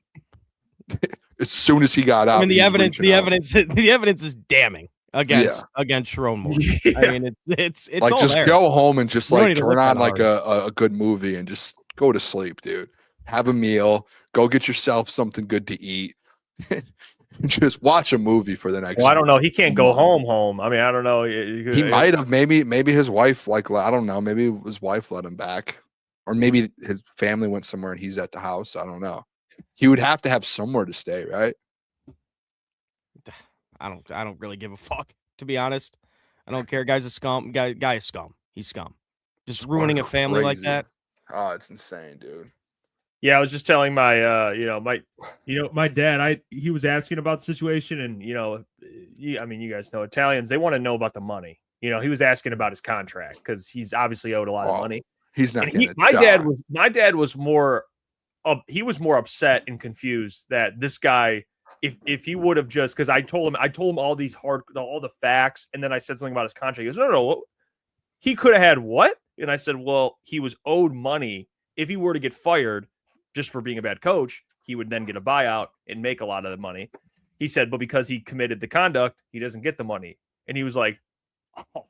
As soon as he got out, I mean, the he's evidence is damning against Sherrone Moore. I mean, it's like all just there. go home and just You don't like need to turn look on that like hard. a good movie and just go to sleep, dude. Have a meal, go get yourself something good to eat. Just watch a movie for the next. Well, I don't know. He can't go home. I mean, I don't know. He might have. Maybe his wife, like, I don't know. Maybe his wife let him back, or maybe his family went somewhere and he's at the house. I don't know. He would have to have somewhere to stay, right? I don't really give a fuck, to be honest. I don't care. Guy's a scum. Guy is scum. He's scum. Just ruining a family like that. Oh, it's insane, dude. Yeah, I was just telling my my dad. He was asking about the situation, and I mean, you guys know Italians. They want to know about the money. He was asking about his contract because he's obviously owed a lot of money. He's not. My dad was more. He was more upset and confused that this guy, if he would have just, because I told him all the facts, and then I said something about his contract. He goes, no, he could have had what? And I said, well, he was owed money. If he were to get fired just for being a bad coach, he would then get a buyout and make a lot of the money. He said, but because he committed the conduct, he doesn't get the money. And he was like, oh,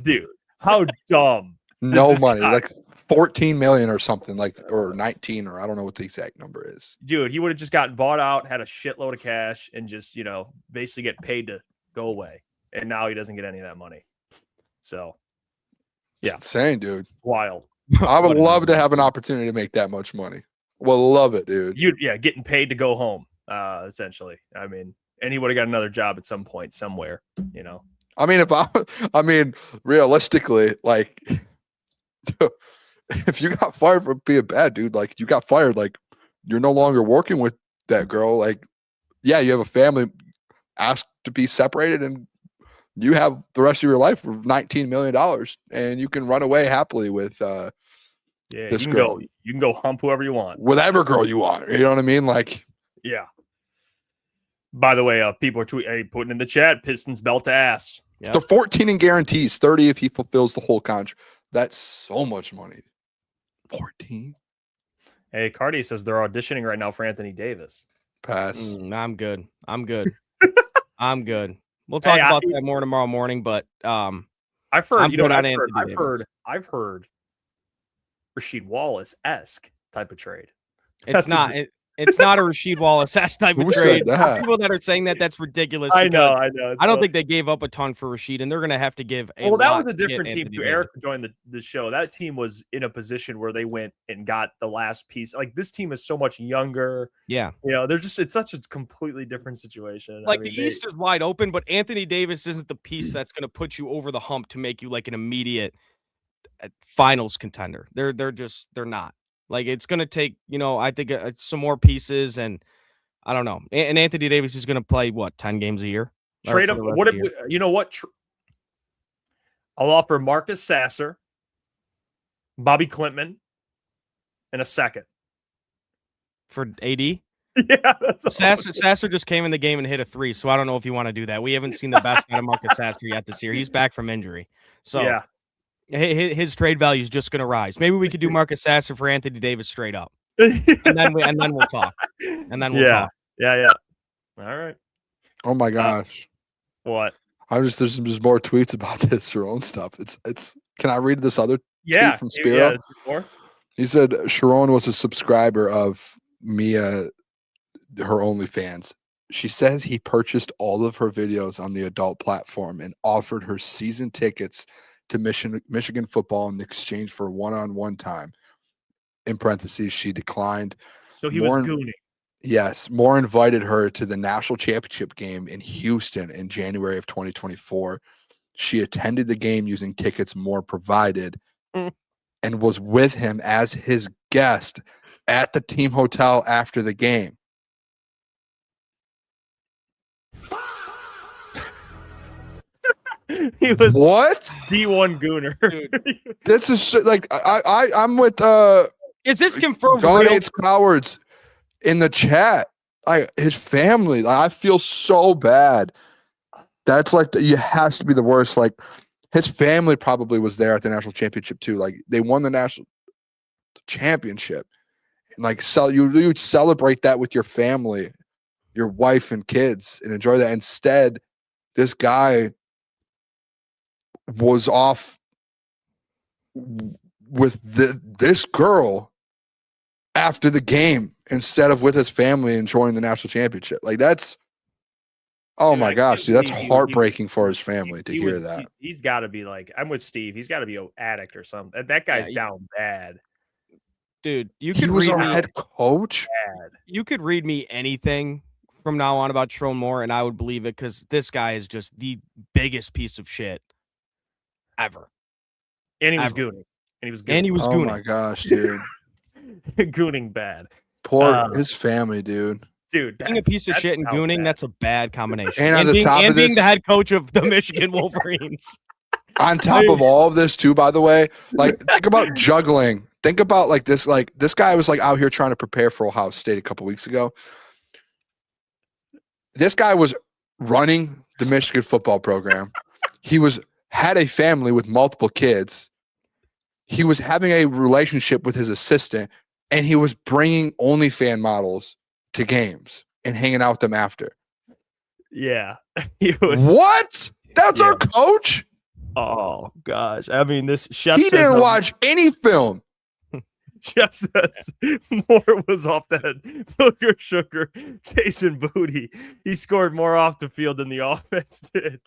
dude, how dumb. No money, like 14 million or something, like, or 19, or I don't know what the exact number is. Dude, he would have just gotten bought out, had a shitload of cash, and just, basically get paid to go away. And now he doesn't get any of that money. So, yeah. It's insane, dude. It's wild. I would love to have an opportunity to make that much money. Well, love it, dude. Getting paid to go home, essentially. I mean, and he would have got another job at some point, somewhere, I mean, realistically, like, if you got fired for being bad, dude, like, you got fired, like, you're no longer working with that girl. Like, yeah, you have a family, asked to be separated, and you have the rest of your life for $19 million, and you can run away happily with this girl. You can go hump whoever you want. Whatever girl you want. You know what I mean? Like, yeah. By the way, people are putting in the chat, Pistons belt to ass. Yep. The 14 in guarantees, 30 if he fulfills the whole contract. That's so much money. 14. Hey, Cardi says they're auditioning right now for Anthony Davis. Pass. I'm good. I'm good. We'll talk about that more tomorrow morning, but I've heard, I've heard Rasheed Wallace-esque type of trade. It's not a Rasheed Wallace-esque type of trade. People that are saying that's ridiculous. I know. I don't think they gave up a ton for Rasheed, and they're going to have to give a Well, that lot was a different team. Anthony Eric joined the show. That team was in a position where they went and got the last piece. Like, this team is so much younger. Yeah. It's such a completely different situation. Like, the East is wide open, but Anthony Davis isn't the piece that's going to put you over the hump to make you like an immediate finals contender. They're not. Like, it's going to take, I think some more pieces, and I don't know. And Anthony Davis is going to play, 10 games a year? Trade him. What if, I'll offer Marcus Sasser, Bobby Klintman, and a second. For AD? Yeah. That's Sasser just came in the game and hit a 3, so I don't know if you want to do that. We haven't seen the best out of Marcus Sasser yet this year. He's back from injury. So, yeah. His trade value is just going to rise. Maybe we could do Marcus Sasser for Anthony Davis straight up, and then we'll talk. And then we'll talk. Yeah. All right. Oh my gosh. What? There's more tweets about this Sherrone stuff. It's. Can I read this other tweet from Spiro? Yeah. He said Sherrone was a subscriber of Mia, her OnlyFans. She says he purchased all of her videos on the adult platform and offered her season tickets to Michigan football in exchange for one-on-one time. In parentheses, she declined. So he was gooning. Yes, Moore invited her to the national championship game in Houston in January of 2024. She attended the game using tickets Moore provided and was with him as his guest at the team hotel after the game. He was What? D1 Gooner. This is like I'm with Is this confirmed? God real? hates cowards in the chat. His family. I feel so bad. That's like you has to be the worst. Like his family probably was there at the national championship too. Like they won the national championship. And like you'd celebrate that with your family, your wife and kids, and enjoy that. Instead, this guy was off with this girl after the game instead of with his family enjoying the national championship. Like that's, oh Dude, my I gosh, can't dude, that's believe heartbreaking for his family to hear that. He's got to be like, I'm with Steve. He's got to be an addict or something. That guy's down bad. Dude, He was our head coach. Bad. You could read me anything from now on about Sherrone Moore, and I would believe it because this guy is just the biggest piece of shit ever. And he was Ever. gooning. And he was gooning. And he was Oh gooning. my gosh, dude. gooning bad. Poor his family, dude. Dude, Being a piece of shit and how gooning, bad. that's a bad combination. And on the top of being this- the head coach of the Michigan Wolverines. On top of all of this, too, by the way, like think about juggling. Think about like this guy was like out here trying to prepare for Ohio State a couple weeks ago. This guy was running the Michigan football program. He had a family with multiple kids. He was having a relationship with his assistant, and he was bringing OnlyFans models to games and hanging out with them after. Yeah. He was. What? That's our coach? Oh, gosh. I mean, this chef He didn't watch any film. Chef says Moore was off that booger sugar chasing booty. He scored more off the field than the offense did.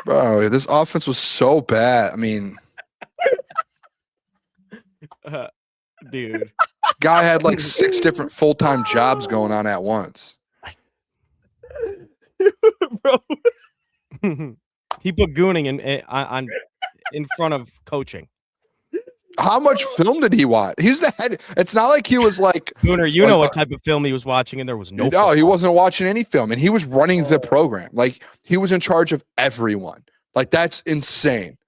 Bro, this offense was so bad. I mean, Dude. guy had like 6 different full-time jobs going on at once. Bro. He put gooning in front of coaching. How much film did he watch? He's the head. It's not like he was like Booner, you know what type of film he was watching, and there was no. No, he wasn't watching any film, and he was running the program. Like he was in charge of everyone. Like that's insane.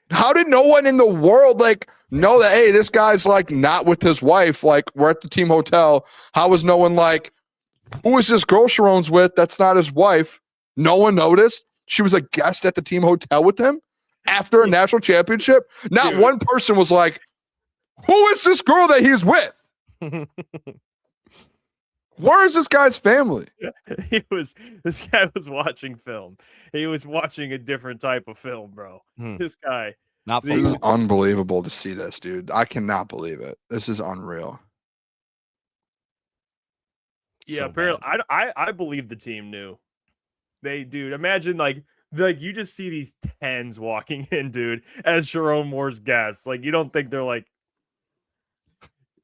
How did no one in the world like know that? Hey, this guy's like not with his wife. Like we're at the team hotel. How was no one like, who is this girl Sherrone's with? That's not his wife. No one noticed. She was a guest at the team hotel with him after a national championship. Not Dude. one person was like, who is this girl that he's with? Where is this guy's family? This guy was watching film. He was watching a different type of film, bro. This guy. Not This is football. unbelievable to see this, dude. I cannot believe it. This is unreal. Yeah, So apparently I believe the team knew. Dude, imagine like you just see these 10s walking in, dude, as Sherrone Moore's guests. Like you don't think they're like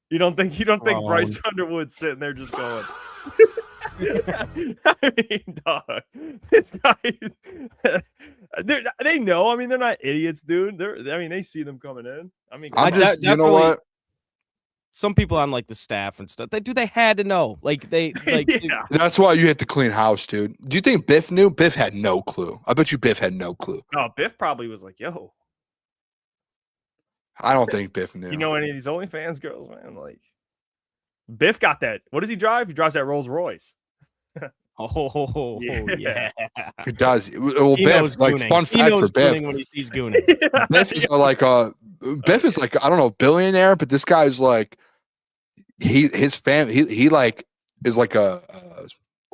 you don't think Bryce Underwood's sitting there just going I mean, dog, this guy they know. I mean, they're not idiots, dude. They see them coming in. I mean, I'm come on. just, you know what? Some people on like the staff and stuff, they had to know. Like they like Yeah. That's why you hit the clean house, dude. Do you think Biff knew? Biff had no clue. I bet you Biff had no clue. Oh, Biff probably was like, yo, I don't think Biff knew. you know any of these OnlyFans girls, man? Like, Biff got that. What does he drive? He drives that Rolls Royce. oh yeah. He does. Well, He Biff, knows like gooning. fun He fact knows for Biff. gooning when he sees gooning. Biff is Biff is like, I don't know, billionaire, but this guy's like, his family, he like is like a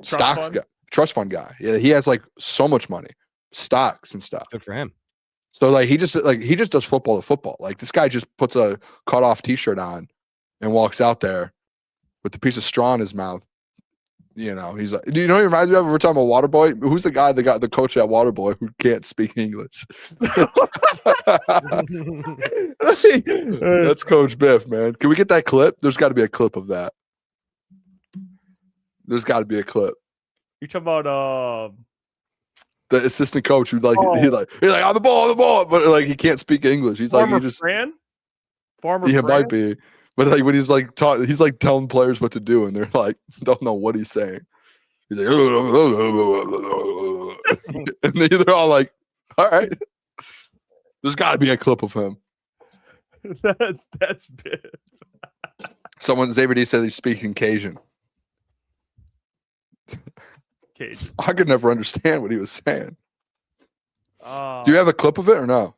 stocks fund? guy, trust fund guy. Yeah, he has like so much money, stocks and stuff. Good for him. So like he just does football to football. Like this guy just puts a cut off t-shirt on and walks out there with a piece of straw in his mouth. You know, he's like, do you know what he reminds me of? We're talking about Waterboy. Who's the guy that got the coach at Waterboy who can't speak English? That's Coach Biff, man. Can we get that clip? There's got to be a clip of that. There's got to be a clip. You talking about The assistant coach who like Oh. he's like on the ball, but like he can't speak English. He's like Farmer he just Fran? Farmer yeah, it Fran? might be. But like when he's like he's like telling players what to do, and they're like don't know what he's saying. He's like, and they're all like, "All right." There's got to be a clip of him. That's big. Someone Xavier D said he's speaking Cajun. Cage. I could never understand what he was saying. Oh. Do you have a clip of it or no?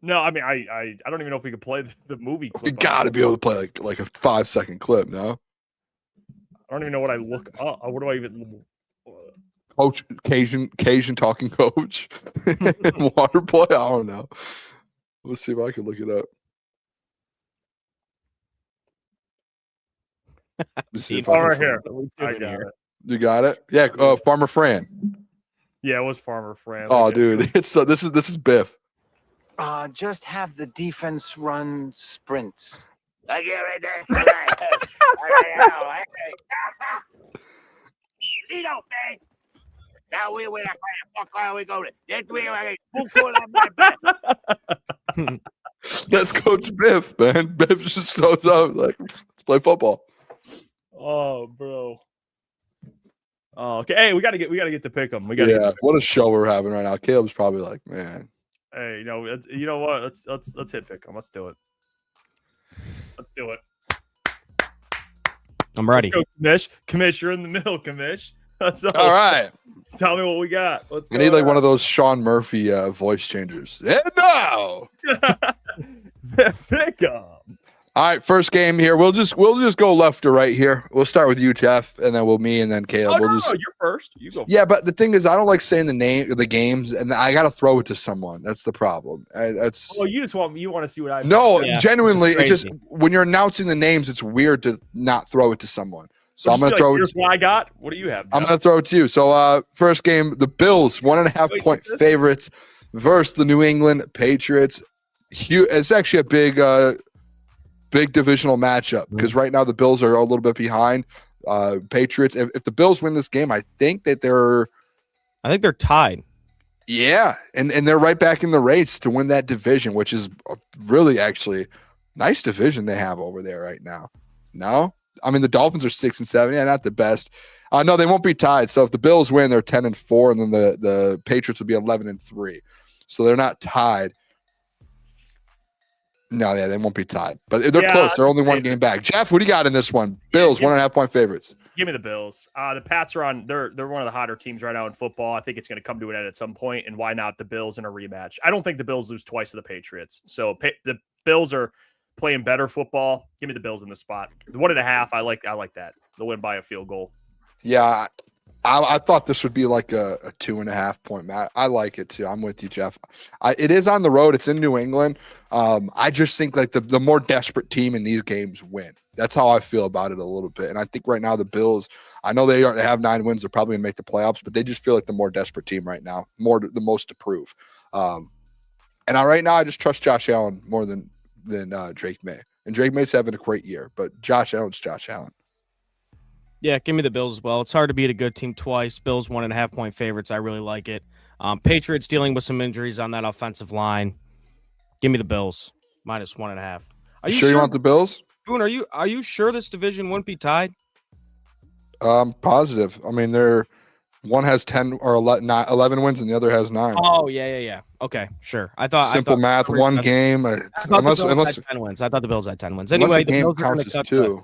No, I mean, I don't even know if we could play the movie clip. You got to be able to play like a 5-second clip. No, I don't even know what I look up. What do I even? coach Cajun talking coach, water boy. I don't know. Let's see if I can look it up. Let me see if I Oh, can right find here. it. I got it. You got it? Yeah, Farmer Fran. Yeah, it was Farmer Fran. Oh, dude, it's this is Biff. Just have the defense run sprints. That's Coach Biff, man. Biff just goes out like, let's play football. Oh, bro. Oh, okay. Hey, we gotta get to pick them. Yeah, what a show we're having right now. Caleb's probably like, man. Hey, you know what? Let's hit pick them. Let's do it. Let's do it. I'm ready. Let's go, Kamish. Kamish, you're in the middle, Kamish. That's All right. Tell me what we got. Let's I need like one of those Sean Murphy voice changers. And now, pick them. all right, first game here. We'll just go left to right here. We'll start with you, Jeff, and then me, and then Caleb. Oh, we'll no, just you're first. You go. yeah, but the thing is, I don't like saying the games, and I got to throw it to someone. That's the problem. That's Oh, you want to see what I no, Yeah, genuinely, this it is just crazy. when you're announcing the names, it's weird to not throw it to someone. So I'm gonna throw it. Here's what I got. What do you have? I'm Jeff? gonna throw it to you. So first game, the Bills 1.5 Wait, point this- favorites versus the New England Patriots. It's actually a big divisional matchup because right now the Bills are a little bit behind Patriots. If the Bills win this game, I think they're tied. yeah, and they're right back in the race to win that division, which is a really actually nice division they have over there right now. No, I mean the Dolphins are 6-7, yeah, not the best. No, they won't be tied. So if the Bills win, they're 10-4, and then the Patriots would be 11-3. So they're not tied. No, yeah, they won't be tied, but they're close. They're only one game back. Jeff, what do you got in this one? Bills 1.5 point favorites. Give me the Bills. The Pats are on. They're one of the hotter teams right now in football. I think it's going to come to an end at some point, and why not the Bills in a rematch? I don't think the Bills lose twice to the Patriots. So the Bills are playing better football. Give me the Bills in the spot. The 1.5. I like that. They'll win by a field goal. Yeah, I thought this would be like a 2.5 point match. I like it too. I'm with you, Jeff. It is on the road. It's in New England. I just think like the more desperate team in these games win. That's how I feel about it a little bit. And I think right now the Bills, I know they have 9 wins. They're probably gonna make the playoffs, but they just feel like the more desperate team right now, the most to prove. And right now I just trust Josh Allen more than Drake May. And Drake May's having a great year, but Josh Allen's Josh Allen. Yeah, give me the Bills as well. It's hard to beat a good team twice. Bills 1.5 point favorites. I really like it. Patriots dealing with some injuries on that offensive line. Give me the Bills -1.5. Are You sure you want the Bills? Boone, are you sure this division wouldn't be tied? Positive. I mean, one has 10 or 11 wins and the other has 9. Oh yeah. Okay, sure. Simple math. One game. Unless 10 wins. I thought the Bills had 10 wins. unless Anyway, the game Bills are gonna counts as cut 2.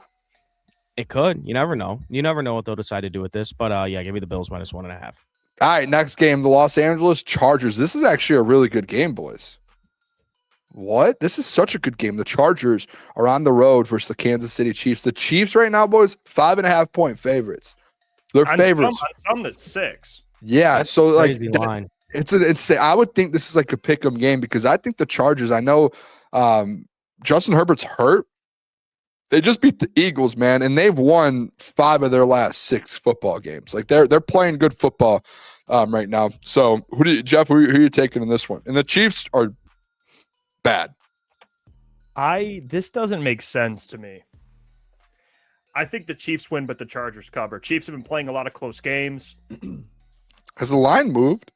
It could. You never know. You never know what they'll decide to do with this. But yeah, give me the Bills -1.5. All right, next game, the Los Angeles Chargers. This is actually a really good game, boys. What? This is such a good game. The Chargers are on the road versus the Kansas City Chiefs. The Chiefs right now, boys, 5.5 point favorites. They're favorites. Some that's 6. Yeah, That's so like crazy line. it's I would think this is like a pick 'em game because I think the Chargers. I know Justin Herbert's hurt. They just beat the Eagles, man, and they've won 5 of their last 6 football games. Like they're playing good football right now. So Jeff? Who are you taking in this one? And the Chiefs are bad. This doesn't make sense to me. I think the Chiefs win, but the Chargers cover. Chiefs have been playing a lot of close games. Has the line moved?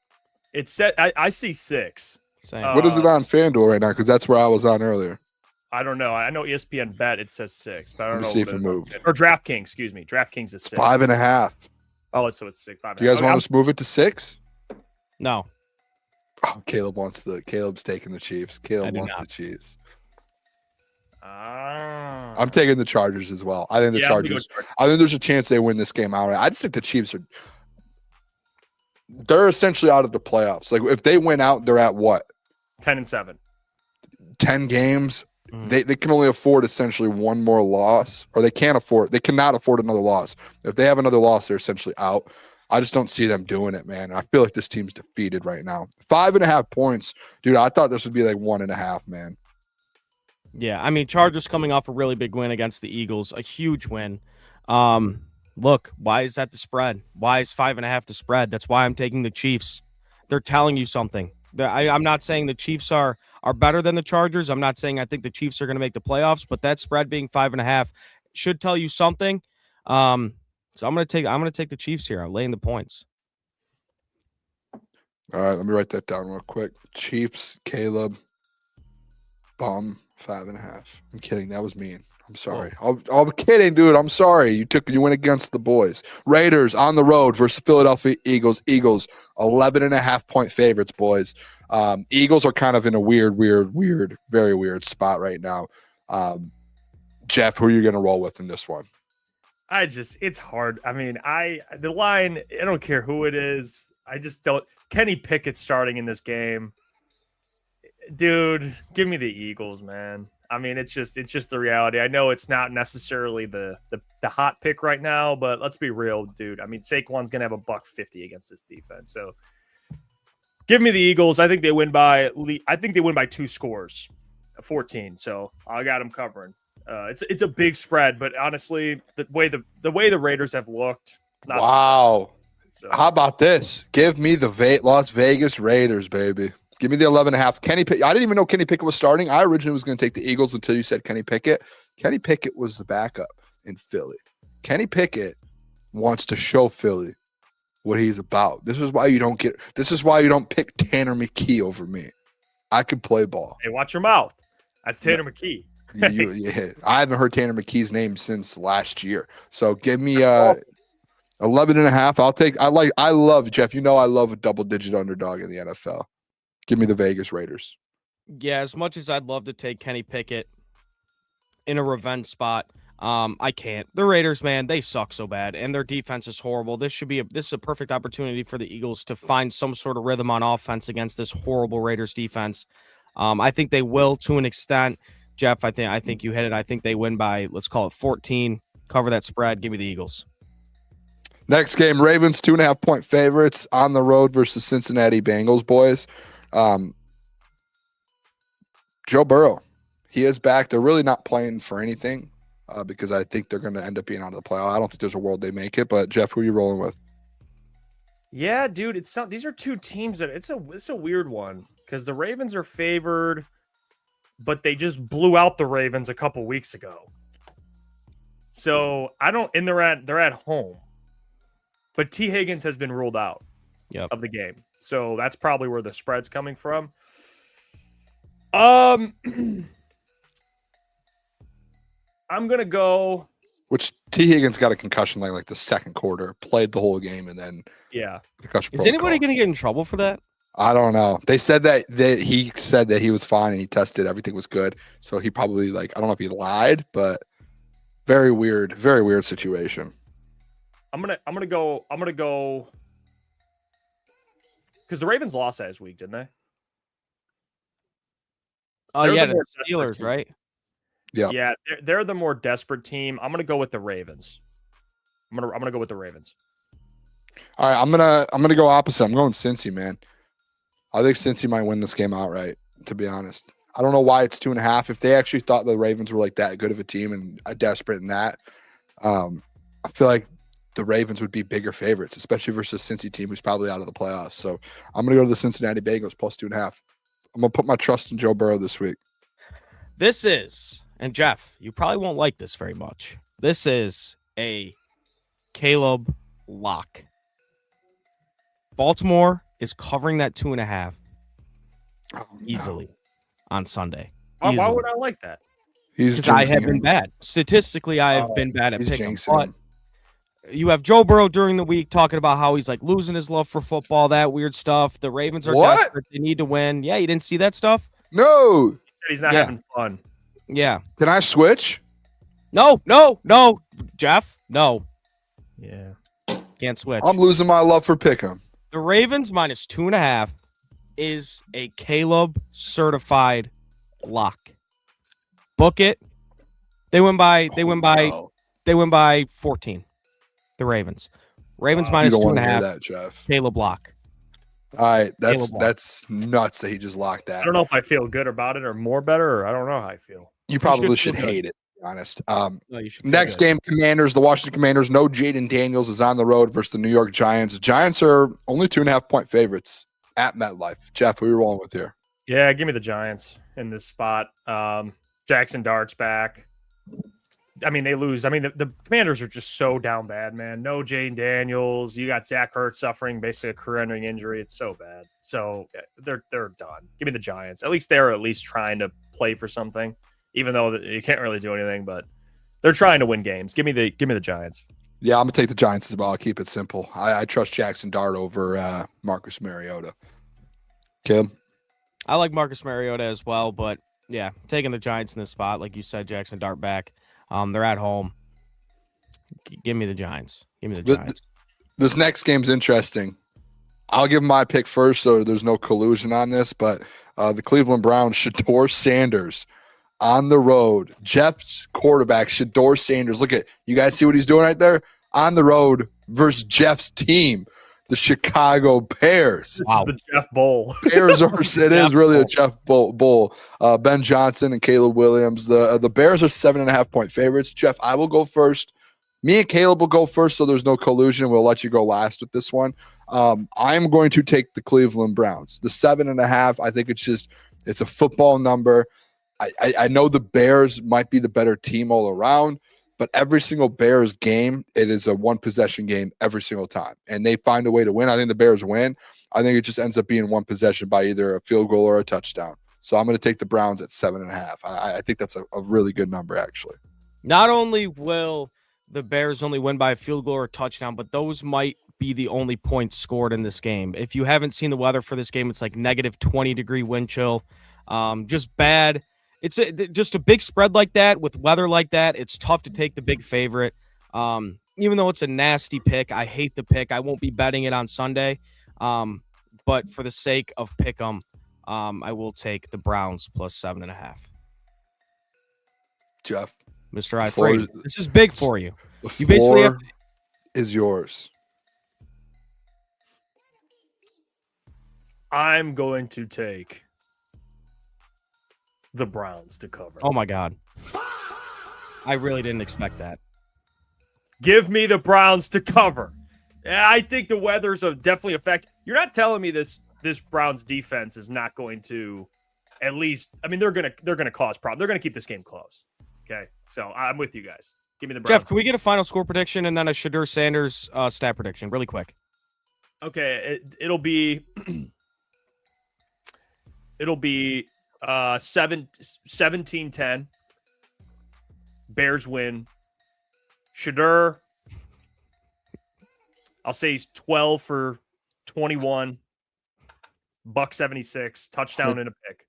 It's set. I see 6. Same. What is it on FanDuel right now? Because that's where I was on earlier. I don't know. I know ESPN Bet it says 6, but I don't Let me know. see if what it moved. Or DraftKings, excuse me. DraftKings is 6. 5.5. Oh, so it's 6. 5. You guys Okay, want us to move it to 6? No. Oh, Caleb's taking the Chiefs. Caleb do wants not. the Chiefs. Ah. I'm taking the Chargers as well. I think the Yeah, I'm gonna go Chargers. Chargers. I think there's a chance they win this game outright. I just think the Chiefs they're essentially out of the playoffs. Like if they win out, they're at what? 10-7. 10 games. Mhm. They can only afford essentially one more loss, or they cannot afford another loss. If they have another loss, they're essentially out. I just don't see them doing it, man. I feel like this team's defeated right now. 5.5 points, dude. I thought this would be like 1.5, man. Yeah, I mean, Chargers coming off a really big win against the Eagles, a huge win. Look, why is that the spread? Why is 5.5 the spread? That's why I'm taking the Chiefs. They're telling you something. I'm not saying the Chiefs are better than the Chargers. I'm not saying I think the Chiefs are going to make the playoffs, but that spread being 5.5 should tell you something. So I'm gonna take the Chiefs here. I'm laying the points. All right, let me write that down real quick. Chiefs, Caleb, Bum, 5.5. I'm kidding. That was mean. I'm sorry. I'm kidding, dude. I'm sorry. You went against the boys. Raiders on the road versus Philadelphia Eagles. Eagles 11.5 point favorites, boys. Eagles are kind of in a weird, very weird spot right now. Jeff, who are you going to roll with in this one? It's hard. I mean, the line, I don't care who it is. I just don't. Kenny Pickett starting in this game. Dude, give me the Eagles, man. I mean, it's just the reality. I know it's not necessarily the hot pick right now, but let's be real, dude. I mean, Saquon's gonna have a $150 against this defense. So give me the Eagles. I think they win by 2 scores, 14. So I got them covering. It's a big spread, but honestly, the way the Raiders have looked, not Wow. so. How about this? Give me the Las Vegas Raiders, baby. Give me the 11.5. Kenny Pickett. I didn't even know Kenny Pickett was starting. I originally was going to take the Eagles until you said Kenny Pickett. Kenny Pickett was the backup in Philly. Kenny Pickett wants to show Philly what he's about. This is why you don't pick Tanner McKee over me. I can play ball. Hey, watch your mouth. That's Tanner McKee. Yeah. I haven't heard Tanner McKee's name since last year. So give me 11.5. I love Jeff. You know I love a double-digit underdog in the NFL. Give me the Vegas Raiders. Yeah, as much as I'd love to take Kenny Pickett in a revenge spot, I can't. The Raiders, man, they suck so bad, and their defense is horrible. This is a perfect opportunity for the Eagles to find some sort of rhythm on offense against this horrible Raiders defense. I think they will to an extent. Jeff, I think you hit it. I think they win by, let's call it 14. Cover that spread. Give me the Eagles. Next game, Ravens 2.5 point favorites on the road versus Cincinnati Bengals, boys. Joe Burrow, he is back. They're really not playing for anything because I think they're going to end up being out of the playoff. I don't think there's a world they make it, but Jeff, who are you rolling with? Yeah, dude, these are two teams that it's a weird one because the Ravens are favored, but they just blew out the Ravens a couple weeks ago. So they're at home, but T. Higgins has been ruled out of the game. So that's probably where the spread's coming from. I'm gonna go. Which T. Higgins got a concussion like the second quarter, played the whole game, and then concussion. Is anybody going to get in trouble for that? I don't know. They said that he said that he was fine and he tested, everything was good. So he probably I don't know if he lied, but very weird situation. I'm gonna go because the Ravens lost last week, didn't they? Oh yeah, the the more Steelers, desperate right? Yeah. Yeah, they're the more desperate team. I'm gonna go with the Ravens. I'm gonna go with the Ravens. All right, I'm gonna go opposite. I'm going Cincy, man. I think Cincy might win this game outright, to be honest. I don't know why it's 2.5. If they actually thought the Ravens were like that good of a team and desperate in that, I feel like the Ravens would be bigger favorites, especially versus Cincy team who's probably out of the playoffs. So I'm gonna go to the Cincinnati Bengals plus 2.5. I'm gonna put my trust in Joe Burrow this week. This is, and Jeff, you probably won't like this very much. This is a Caleb lock. Baltimore is covering that 2.5 easily on Sunday. Why would I like that? Because I have been bad. Statistically, I have been bad at He's picking. jinxing But him. you have Joe Burrow during the week talking about how he's like losing his love for football, that weird stuff. The Ravens are desperate. They need to win. Yeah, you didn't see that stuff? No. He said he's not having fun. Yeah. Can I switch? No, Jeff. No. Yeah. Can't switch. I'm losing my love for Pick'em. The Ravens minus 2.5 is a Caleb certified lock. Book it. They win by 14. The Ravens. Ravens minus you don't want to 2.5. hear that, Jeff. Caleb lock. All right, Caleb lock. that's nuts that he just locked that. I don't know if I feel good about it or more better, or I don't know how I feel. You probably should should feel good. hate it, to be honest. No, you should feel Next good. game, Commanders, the Washington Commanders. No Jaden Daniels is on the road versus the New York Giants. Giants are only 2.5-point favorites at MetLife. Jeff, who are you rolling with here? Yeah, give me the Giants in this spot. Jackson Dart's back. I mean, they lose. I mean, the Commanders are just so down bad, man. No Jaden Daniels. You got Zach Ertz suffering basically a career-ending injury. It's so bad. So they're done. Give me the Giants. At least they're trying to play for something, even though you can't really do anything. But they're trying to win games. Give me the Giants. Yeah, I'm going to take the Giants as well. I'll keep it simple. I trust Jackson Dart over Marcus Mariota. Kim? I like Marcus Mariota as well, but yeah, taking the Giants in this spot, like you said, Jackson Dart back. They're at home. Give me the Giants. Give me the Giants. This next game's interesting. I'll give my pick first, so there's no collusion on this. But the Cleveland Browns, Shedeur Sanders on the road. Jeff's quarterback, Shedeur Sanders. Look at you guys. See what he's doing right there on the road versus Jeff's team, the Chicago Bears. This is the Jeff Bowl. Bears are. It is really a Jeff Bowl. Ben Johnson and Caleb Williams. The Bears are 7.5-point favorites. Jeff, I will go first. Me and Caleb will go first, so there's no collusion. We'll let you go last with this one. I'm going to take the Cleveland Browns. The 7.5. I think it's a football number. I know the Bears might be the better team all around, but every single Bears game, it is a one-possession game every single time, and they find a way to win. I think the Bears win. I think it just ends up being one possession by either a field goal or a touchdown. So I'm going to take the Browns at 7.5. I think that's a really good number, actually. Not only will the Bears only win by a field goal or a touchdown, but those might be the only points scored in this game. If you haven't seen the weather for this game, it's like negative 20-degree wind chill. Just bad. It's just a big spread like that with weather like that. It's tough to take the big favorite. Even though it's a nasty pick, I hate the pick. I won't be betting it on Sunday. But for the sake of pick'em, I will take the Browns plus 7.5. Jeff, Mr. Iafrate, this is big for you. The You basically have floor is yours. I'm going to take the Browns to cover. Oh, my God. I really didn't expect that. Give me the Browns to cover. Yeah, I think the weather's definitely affect. You're not telling me this Browns defense is not going to at least. I mean, they're gonna cause problems. They're gonna keep this game close. Okay, so I'm with you guys. Give me the Browns. Jeff, can we get a final score prediction and then a Shedeur Sanders stat prediction really quick? Okay, it'll be 17-10. Bears win. Shedeur, I'll say he's 12 for 21. Buck 76, touchdown and a pick.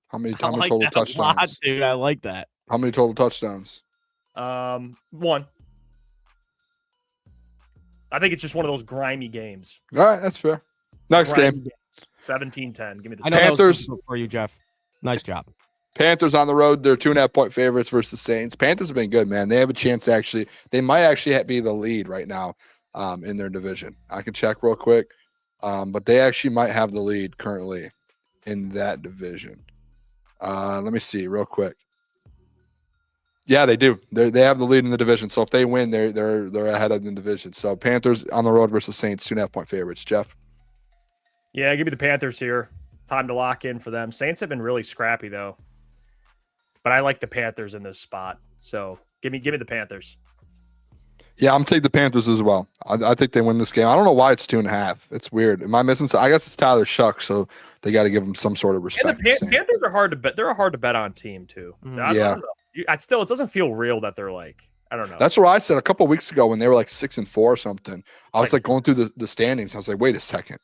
How many I like total that touchdowns? a lot, dude. I like that. How many total touchdowns? One. I think it's just one of those grimy games. All right, that's fair. Next game. 17-10. Give me the I know Panthers. that was good for you, Jeff. Nice job. Panthers on the road. They're 2.5-point favorites versus the Saints. Panthers have been good, man. They have a chance to they might actually be the lead right now in their division. I can check real quick, but they actually might have the lead currently in that division. Let me see real quick. Yeah, they do. They have the lead in the division. So if they win, they're ahead of the division. So Panthers on the road versus Saints, 2.5-point favorites. Jeff? Yeah, give me the Panthers here. Time to lock in for them. Saints have been really scrappy though. But I like the Panthers in this spot. So give me the Panthers. Yeah, I'm taking the Panthers as well. I think they win this game. I don't know why it's 2.5. It's weird. Am I missing? I guess it's Tyler Shuck, so they got to give him some sort of And respect. the Panthers are hard to bet. They're a hard to bet on team too. I don't know. It doesn't feel real that they're like, I don't know. That's what I said a couple of weeks ago when they were like 6-4 or something. I was like going through the standings. I was like, wait a second.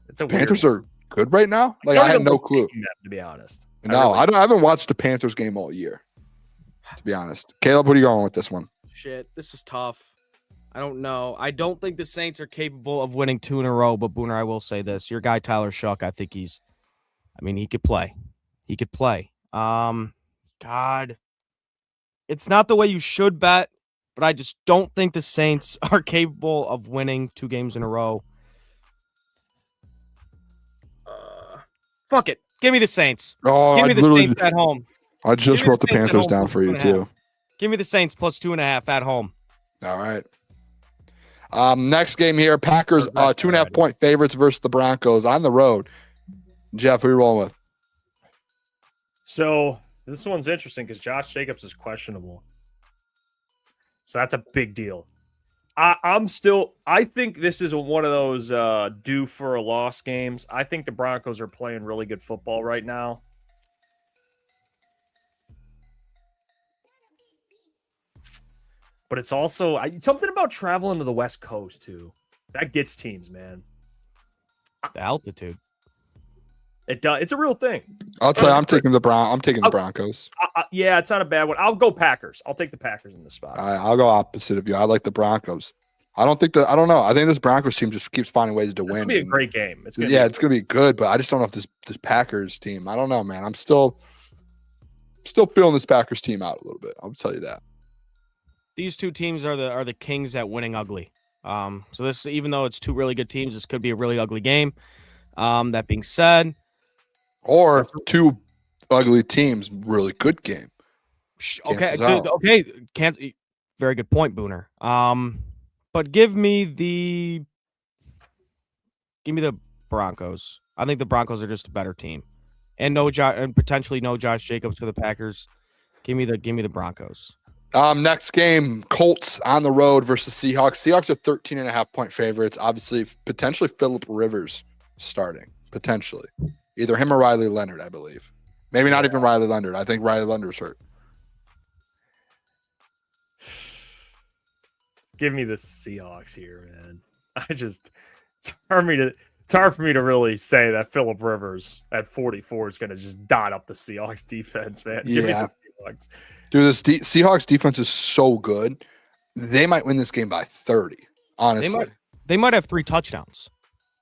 It's a Panthers are good right now. Like I had no clue. Them, to be honest. No, I haven't watched a Panthers game all year. To be honest, Caleb, what are you going with this one? Shit, this is tough. I don't know. I don't think the Saints are capable of winning 2 in a row, but Booner, I will say this. Your guy, Tyler Shuck, I think he could play. He could play. God. It's not the way you should bet, but I just don't think the Saints are capable of winning 2 games in a row. Fuck it. Give me the Saints. Oh, Give me the Saints at home. I just wrote the Panthers down for you, too. Give me the Saints plus 2.5 at home. All right. Next game here, Packers 2.5 point favorites versus the Broncos on the road. Jeff, who are you rolling with? So this one's interesting because Josh Jacobs is questionable. So that's a big deal. I think this is one of those due for a loss games. I think the Broncos are playing really good football right now. But it's also something about traveling to the West Coast too. That gets teams, man. The altitude. It does. It's a real thing. I'll tell you, I'm taking the Broncos. Yeah, it's not a bad one. I'll go Packers. I'll take the Packers in this spot. I'll go opposite of you. I like the Broncos. I don't know. I think this Broncos team just keeps finding ways to win. It's gonna be a great game. It's gonna be good, but I just don't know if this Packers team. I don't know, man. I'm still feeling this Packers team out a little bit. I'll tell you that. These two teams are the kings at winning ugly. So this, even though it's 2 really good teams, this could be a really ugly game. That being said, or 2 ugly teams, really good game. Okay. Very good point, Booner. But give me the Broncos. I think the Broncos are just a better team, and potentially no Josh Jacobs for the Packers. Give me the Broncos. Next game, Colts on the road versus Seahawks. Seahawks are 13.5 point favorites. Obviously, potentially Phillip Rivers starting. Potentially. Either him or Riley Leonard, I believe. Maybe not even Riley Leonard. I think Riley Leonard's hurt. Give me the Seahawks here, man. It's hard for me to really say that Phillip Rivers at 44 is going to just dot up the Seahawks defense, man. Give me the Seahawks. Dude, this Seahawks defense is so good. They might win this game by 30, honestly. They might have 3 touchdowns.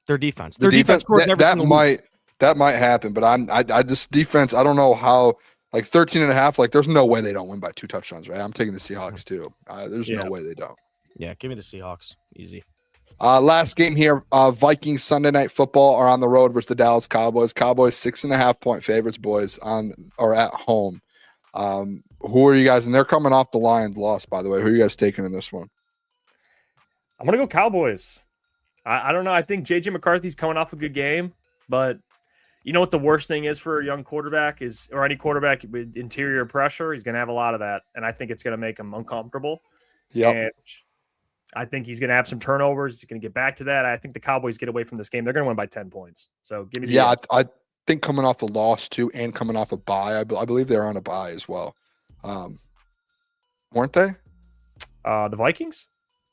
Their defense. That might happen, but this defense, I don't know how, like 13.5, like there's no way they don't win by 2 touchdowns, right? I'm taking the Seahawks too. There's no way they don't. Yeah, give me the Seahawks. Easy. Last game here, Vikings Sunday Night Football are on the road versus the Dallas Cowboys. Cowboys 6.5 point favorites, boys, at home. Who are you guys? And they're coming off the Lions loss, by the way. Who are you guys taking in this one? I'm gonna go Cowboys. I don't know. I think JJ McCarthy's coming off a good game, but you know what the worst thing is for a young quarterback is, or any quarterback with interior pressure, he's gonna have a lot of that, and I think it's gonna make him uncomfortable. Yeah. And I think he's going to have some turnovers. He's going to get back to that. I think the Cowboys get away from this game. They're going to win by 10 points. So give me the I think coming off a loss too, and coming off a bye, I believe they're on a bye as well. Weren't they? The Vikings?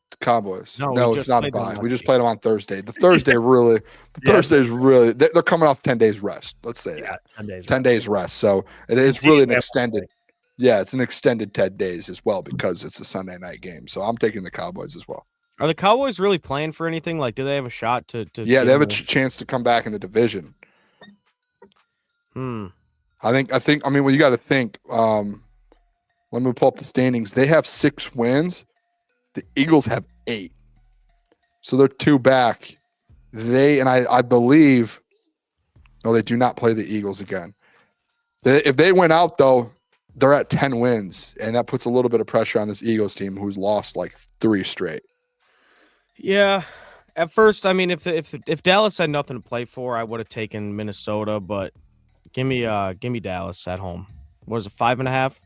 The Cowboys. No, it's not a bye. We just played them on Thursday. The Thursday's really. They're coming off 10 days rest. Let's say that. 10 days rest. So it's really an extended. Yeah, it's an extended 10 days as well because it's a Sunday night game. So I'm taking the Cowboys as well. Are the Cowboys really playing for anything? Like, do they have a shot to Yeah, they have a chance to come back in the division. I think. I mean, well, you got to think. Let me pull up the standings. They have 6 wins. The Eagles have 8. So they're 2 back. I believe. No, they do not play the Eagles again. If they win out though, they're at 10 wins, and that puts a little bit of pressure on this Eagles team who's lost like 3 straight. Yeah. At first, I mean, if Dallas had nothing to play for, I would have taken Minnesota, but give me Dallas at home. What is it, 5.5?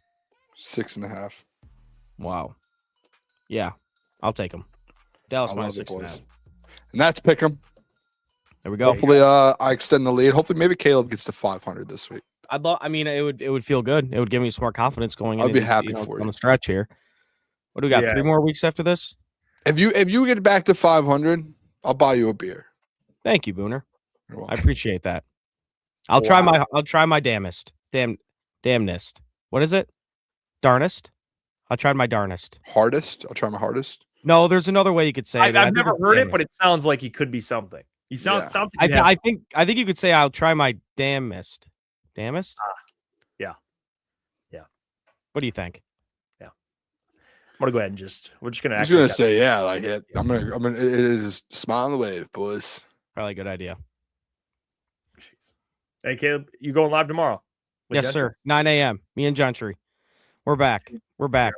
6.5. Wow. Yeah. I'll take them. Dallas I minus love it, 6.5. boys. And that's pick 'em. There we go. Hopefully, I extend the lead. Hopefully, maybe Caleb gets to 500 this week. I mean, it would feel good. It would give me some more confidence going I'd into be these, happy for on you. the stretch here. What do we got? Yeah. 3 more weeks after this? If you get back to 500, I'll buy you a beer. Thank you, Booner. You're I welcome. appreciate that. I'll try my damnest. Damnest. What is it? Darnest? I'll try my darnest. Hardest. I'll try my hardest. No, there's another way you could say it. I I've think never it's heard it, damnest. but it sounds like he could be something. He sounds like I think you could say I'll try my damnest. Damnest? Yeah. What do you think? I'm gonna go ahead and we're just gonna. I was act like gonna that. say yeah, like it. I'm gonna. It is smile on the wave, boys. Probably a good idea. Jeez. Hey, Caleb, you going live tomorrow? with Yes, Gentry? sir. 9 a.m. Me and Gentry. We're back. We're back.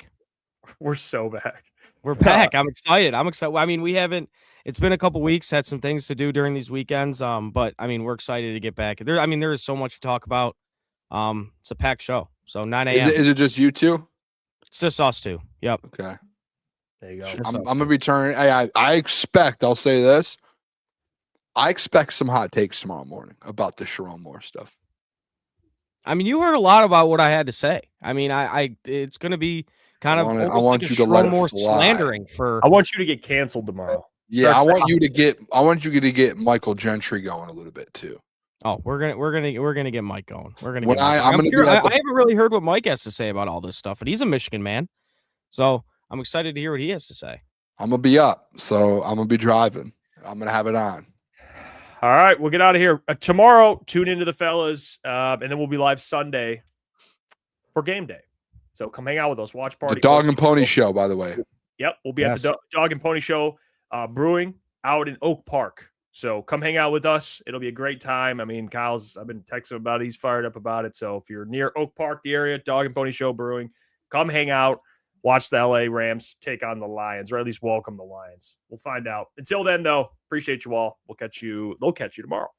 We're so back. We're back. I'm excited. I mean, we haven't. It's been a couple weeks. Had some things to do during these weekends. But I mean, we're excited to get back. There is so much to talk about. It's a packed show. So 9 a.m. Is it just you two? It's just us two. Yep. Okay. There you go. Sure. I'm gonna be turning. I expect. I'll say this. I expect some hot takes tomorrow morning about the Sherrone Moore stuff. I mean, you heard a lot about what I had to say. I mean, it's going to be kind of. I want you to let it more fly. slandering for. I want you to get canceled tomorrow. Yeah, Start I want you to get Michael Gentry going a little bit too. Oh, we're gonna get Mike going. We're gonna. When Get Mike I'm going. gonna do that I haven't really heard what Mike has to say about all this stuff, and he's a Michigan man, so I'm excited to hear what he has to say. I'm gonna be up, so I'm gonna be driving. I'm gonna have it on. All right, we'll get out of here tomorrow. Tune into the fellas, and then we'll be live Sunday for game day. So come hang out with us. Watch party. The Dog and Pony Show, by the way. Yep, we'll be at the Dog and Pony Show brewing out in Oak Park. So come hang out with us. It'll be a great time. I mean, I've been texting about it. He's fired up about it. So if you're near Oak Park, the area, Dog and Pony Show brewing, come hang out. Watch the LA Rams take on the Lions, or at least welcome the Lions. We'll find out. Until then, though, appreciate you all. They'll catch you tomorrow.